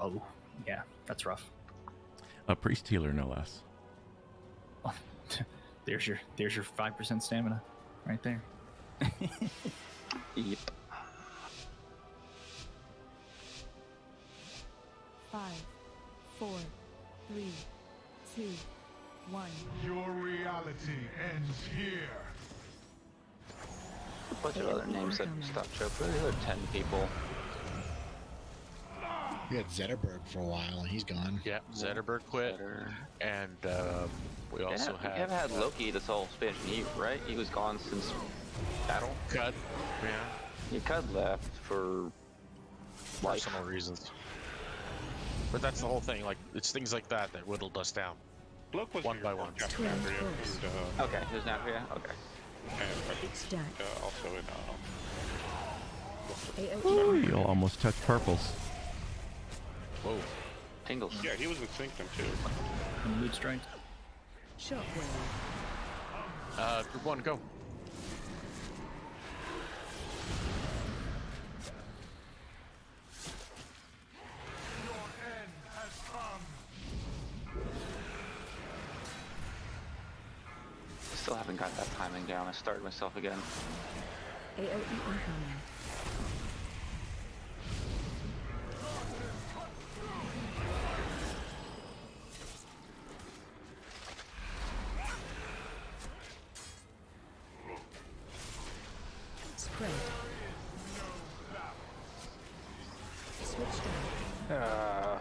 Oh, yeah, that's rough. A priest healer, no less. There's your 5% stamina, right there. Yep. 5, 4, 3, 2, 1. Your reality ends here. A bunch of other names that stopped choke. Really, there are 10 people. We had Zetterberg for a while, and he's gone. Yeah, Zetterberg quit, and we also We haven't had Loki this whole Spanish New Year, right? He was gone since battle. Cud. Yeah, Yeah, Cud left for personal reasons. But that's the whole thing. Like it's things like that that whittled us down. Bloke was One here by for one. Captain Andrea, and, Okay, who's now here? Okay. and I think Stack. also in AOE Ooh, incoming. you'll almost touch purples. Whoa. Tingles. yeah, he was in Synctum too. And mood strength. Shockwave. Group 1, go. Your end has come. Still haven't got that timing down. I started myself again. AOE incoming. Spread. Switch down.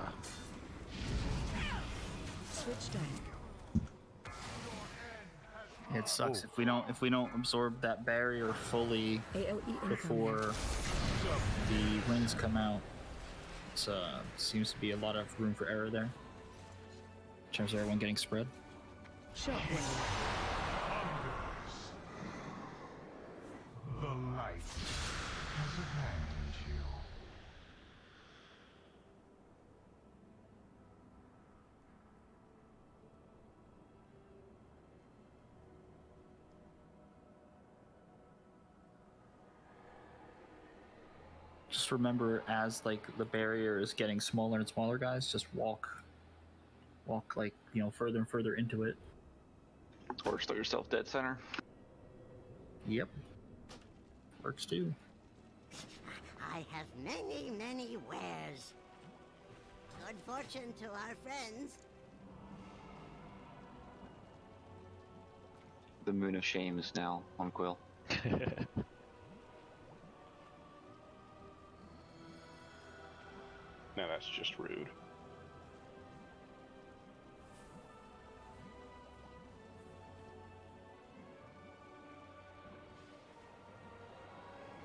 Switch down. It sucks if we don't absorb that barrier fully AOE incoming. before the rings come out. It seems to be a lot of room for error there. In terms of everyone getting spread. Shockwave. The light has abandoned you. Just remember, as like the barrier is getting smaller and smaller, guys, just walk like further and further into it. Or throw yourself dead center. Yep, works too. I have many, many wares. Good fortune to our friends. The Moon of Shame is now on Quill. Now that's just rude.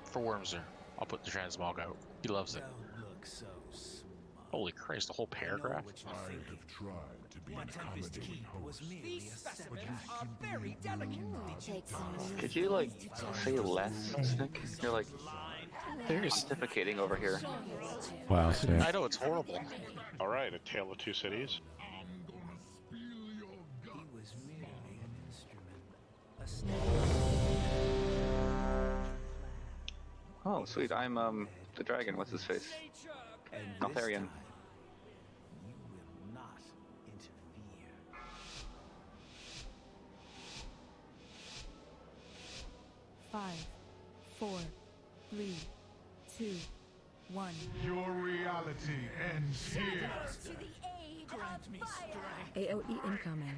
For Wormser, I'll put the transmog out. He loves it. Don't look so smug. Holy Christ, the whole paragraph? I have tried to be an accommodating host. These specimens are very delicate. Could you like say less, Nick? You're like pontificating over here. Wow, Snick. I know, it's horrible. Alright, A Tale of Two Cities. Oh, sweet. I'm the dragon. What's his face? Maltharion. 5, 4, 3, 2, 1. Your reality ends here. Grant me strength. AOE incoming.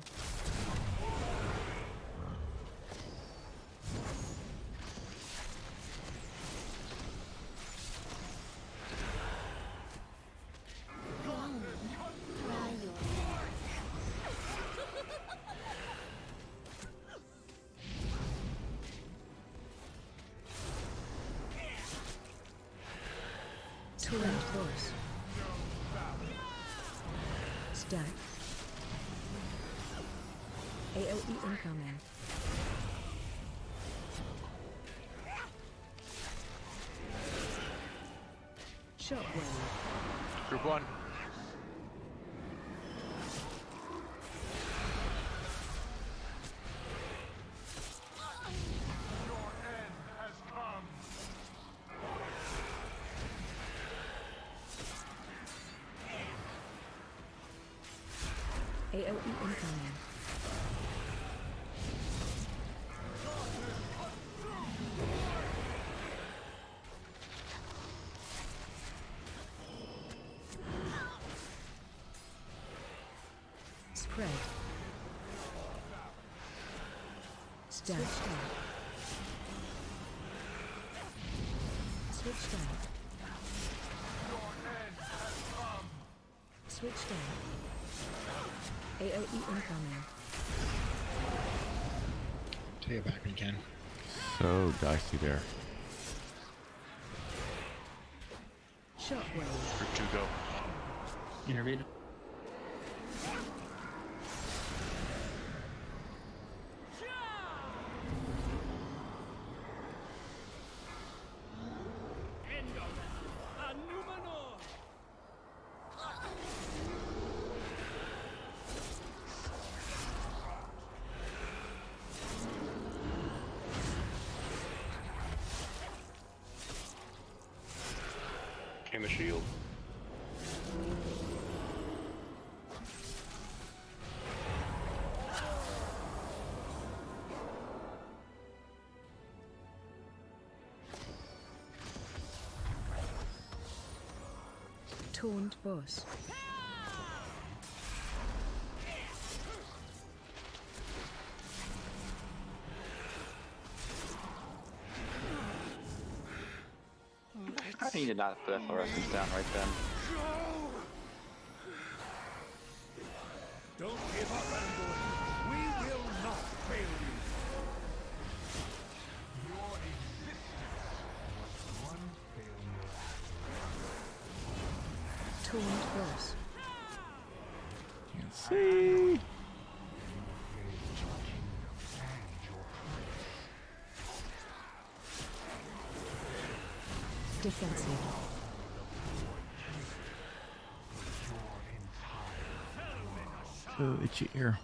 Torrent force. Stack. AOE incoming. Shockwave. Group 1. AOE incoming. Spread. Stack. Switch down. Switch down. AOE incoming. Take it back when you can. So dicey there. Shockwave. Group 2, go. Intervene. In the shield. Taunt boss. I need to not put that fluorescence down right then. Don't give up, Andor. We will not fail you. Your existence was one failure. Taunt boss. Can't see. Defensive. Oh, itchy ear.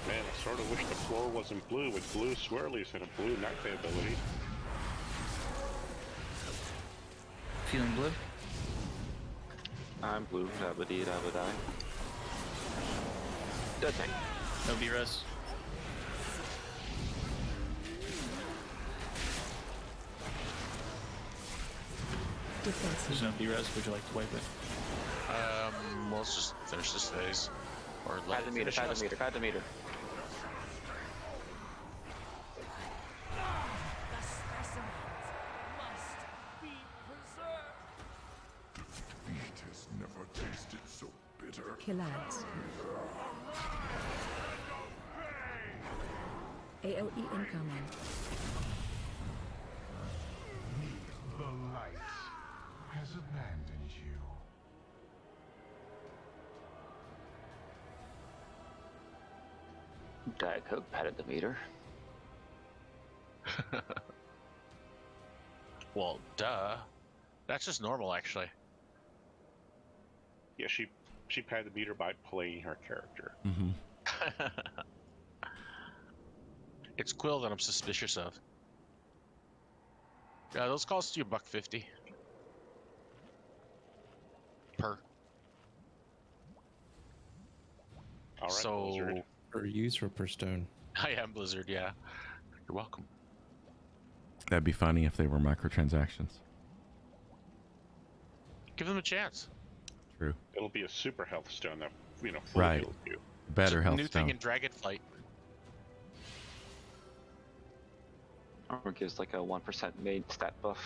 Man, I sort of wish the floor wasn't blue with blue swirlies and a blue knifey ability. Feeling blue? I'm blue. Dabba-dee, dabba-die. Dead tank. No B-res. There's no B-res. Would you like to wipe it? Well, let's just finish this phase. Or let Pad the meter, pad the meter, pad the meter. Defeat has never tasted so bitter. Killads. AOE incoming. The light. abandoned you. Diet Coke patted the meter. Well, duh. That's just normal, actually. Yeah, she padded the meter by playing her character. Mm-hmm. It's Quill that I'm suspicious of. Yeah, those cost you $1.50 per. All right, So Blizzard. Per use or per stone? I am Blizzard, yeah. You're welcome. That'd be funny if they were microtransactions. Give them a chance. True. It'll be a super health stone that fully Right. heals you. Better It's a health new stone. thing in Dragonflight. Or gives like a 1% main stat buff.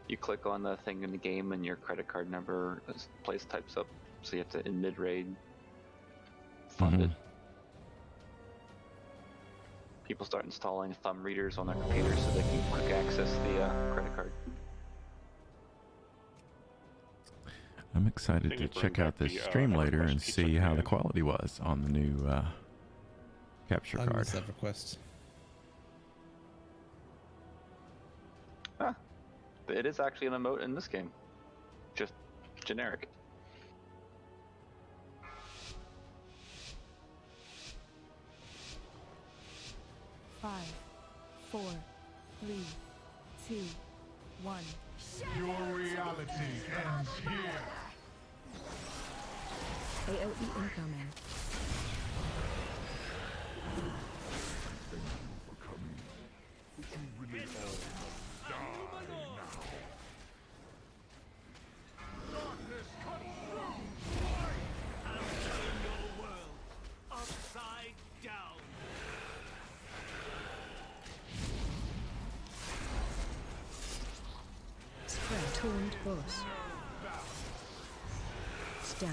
You click on the thing in the game and your credit card number place types up, so you have to in mid-raid fund it. People start installing thumb readers on their computers so they can quick access the credit card. I'm excited They to could check bring out back this the, stream later EverQuest and pizza see how the again. quality was on the new capture I card. miss EverQuest. Huh. But it is actually an emote in this game. Just generic. Five, 4, 3, 2, 1. Your reality ends here. AOE incoming. Upside down. Spread. Taunt boss. Stack.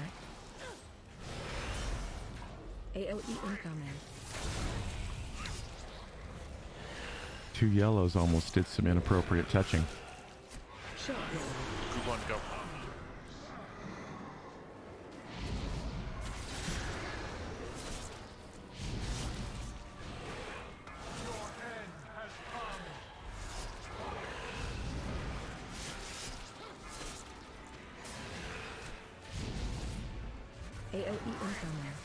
AOE incoming. 2 yellows almost did some inappropriate touching. Shockwave. Group 1, go. AOE incoming.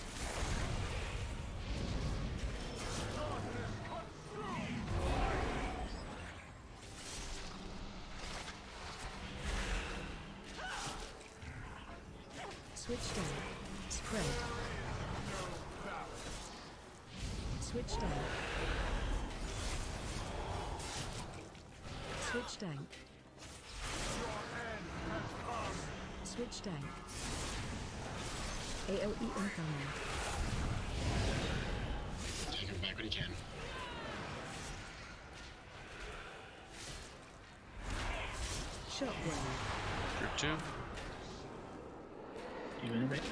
Switch down. Spread. Switch down. Switch down. Switch down. AOE incoming. Take him back when you can. Shockwave. Group 2. You innovate?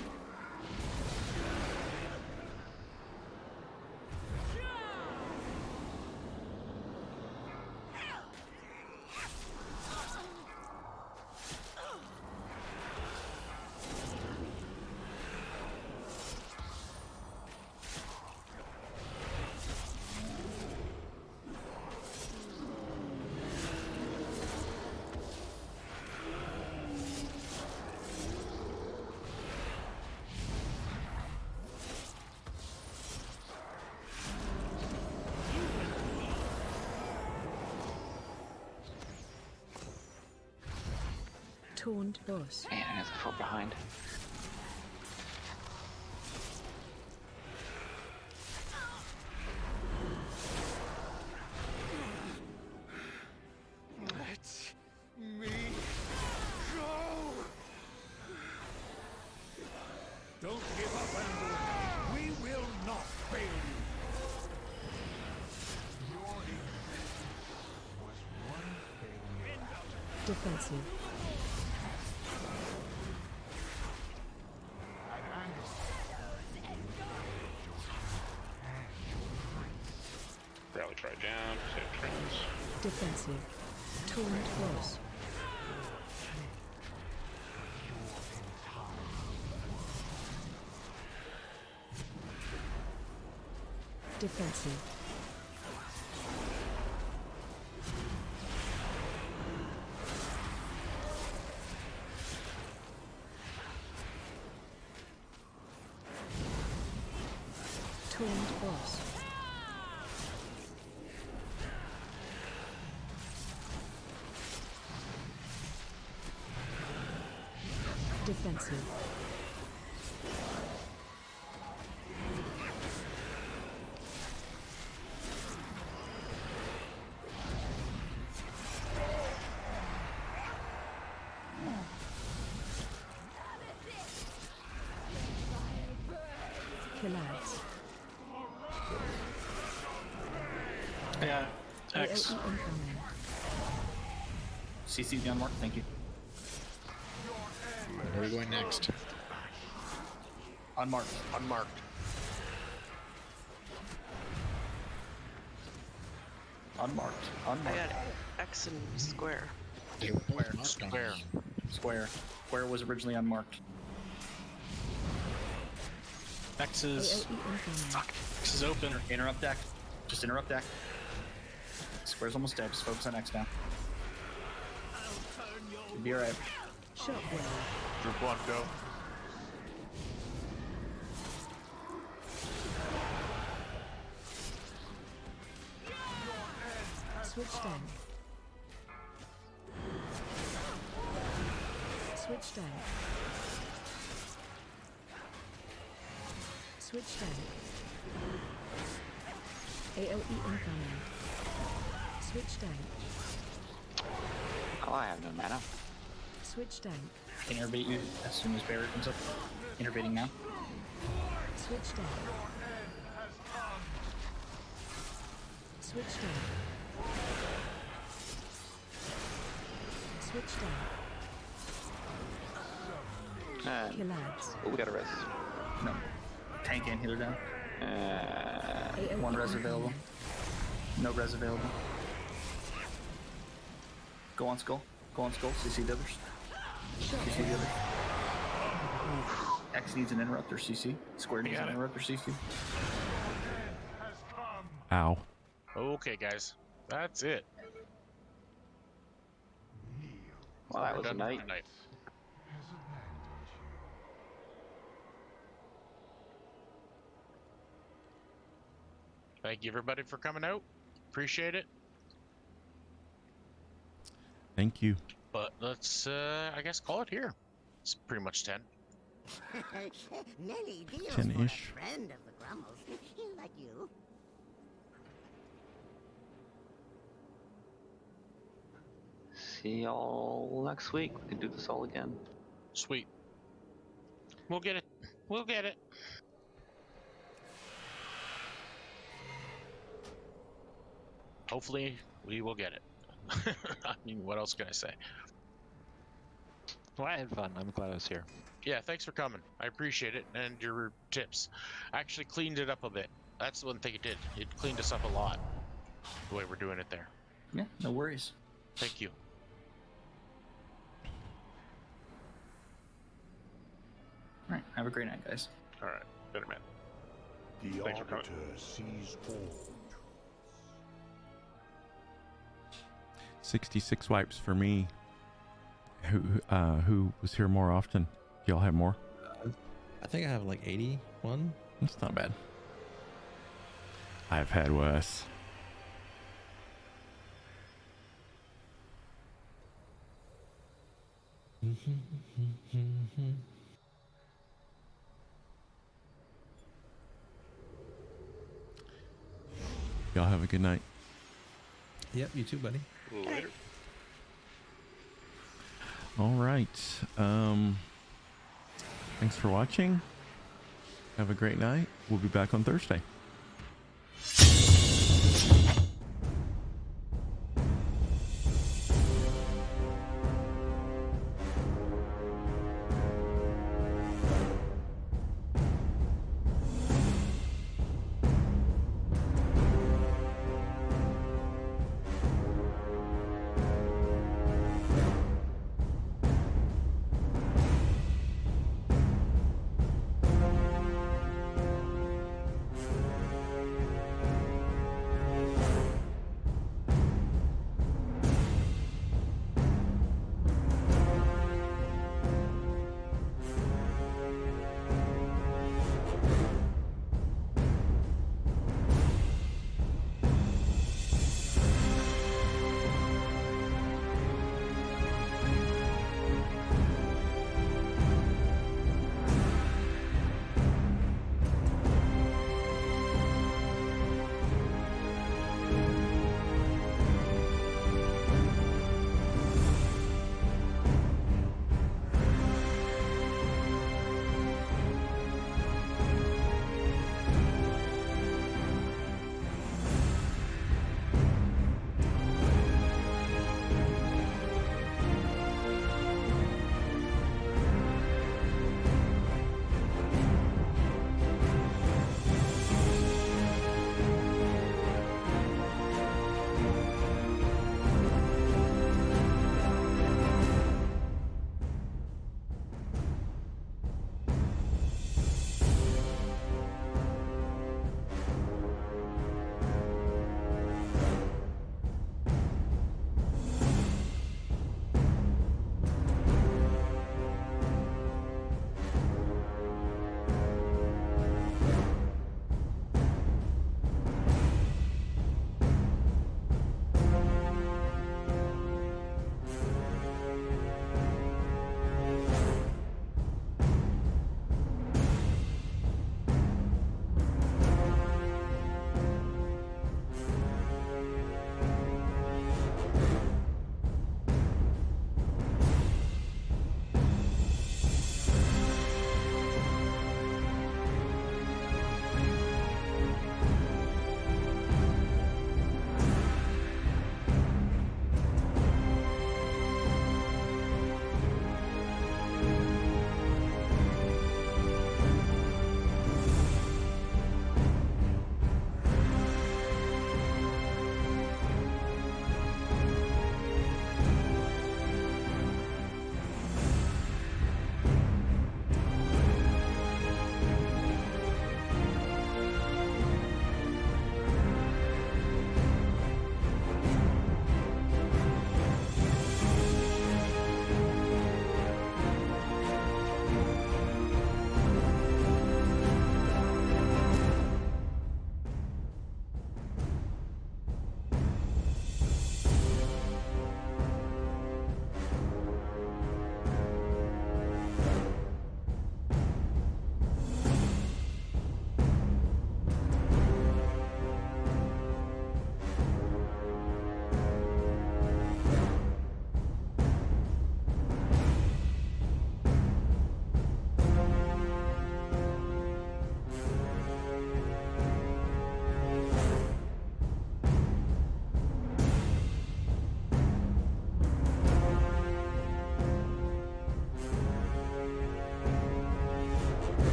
Taunt boss. Man, I have to fall behind. Let me go. Don't give up, Andor. We will not fail you. Your ignorance was one failure. Defensive. try jump, save trends. Defensive. Torrent force. Defensive. Torrent force. Defensive. Collapse. Yeah. X. AOE incoming. CC the unmarked, thank you. Where are we going next? Unmarked. Unmarked. Unmarked. I Unmarked. got X and square. They were both marked on Square. me. Square. Square was originally unmarked. X is. AOE incoming. Fuck. X is open. Interrupt deck. Just interrupt deck. Square's almost dead. Just focus on X now. You'll be alright. Shockwave. Group 1, go. Switch tank. Switch tank. Switch tank. AOE incoming. Switch tank. Oh, I have no mana. Switch tank. Innervate you as soon as barrier comes up. Innervating now. Switch tank. Switch tank. Switch tank. Collapse. Oh, we got a res. No. Tank and healer down. AOE One res incoming. available. No res available. Go on skull. Go on skull. CC the others. CC the others. X needs an interrupter CC. Square needs an interrupter CC. Ow. Okay, guys. That's it. Well, that was a Done night. for tonight. Thank you, everybody, for coming out. Appreciate it. Thank you. But let's, I guess, call it here. It's pretty much 10. Many deals 10-ish. for a friend of the Grummles, like you. See y'all next week. We can do this all again. Sweet. We'll get it. We'll get it. Hopefully, we will get it. I mean, what else can I say? Well, I had fun. I'm glad I was here. Yeah, thanks for coming. I appreciate it, and your tips. Actually cleaned it up a bit. That's the one thing it did. It cleaned us up a lot, the way we're doing it there. Yeah, no worries. Thank you. Alright, have a great night, guys. All right, better man. The Thanks for coming. Arbiter sees all. 66 wipes for me. Who was here more often? Y'all have more? I think I have like 81. That's not bad. I've had worse. Y'all have a good night. Yep, you too, buddy. Later. All right. Thanks for watching. Have a great night. We'll be back on Thursday.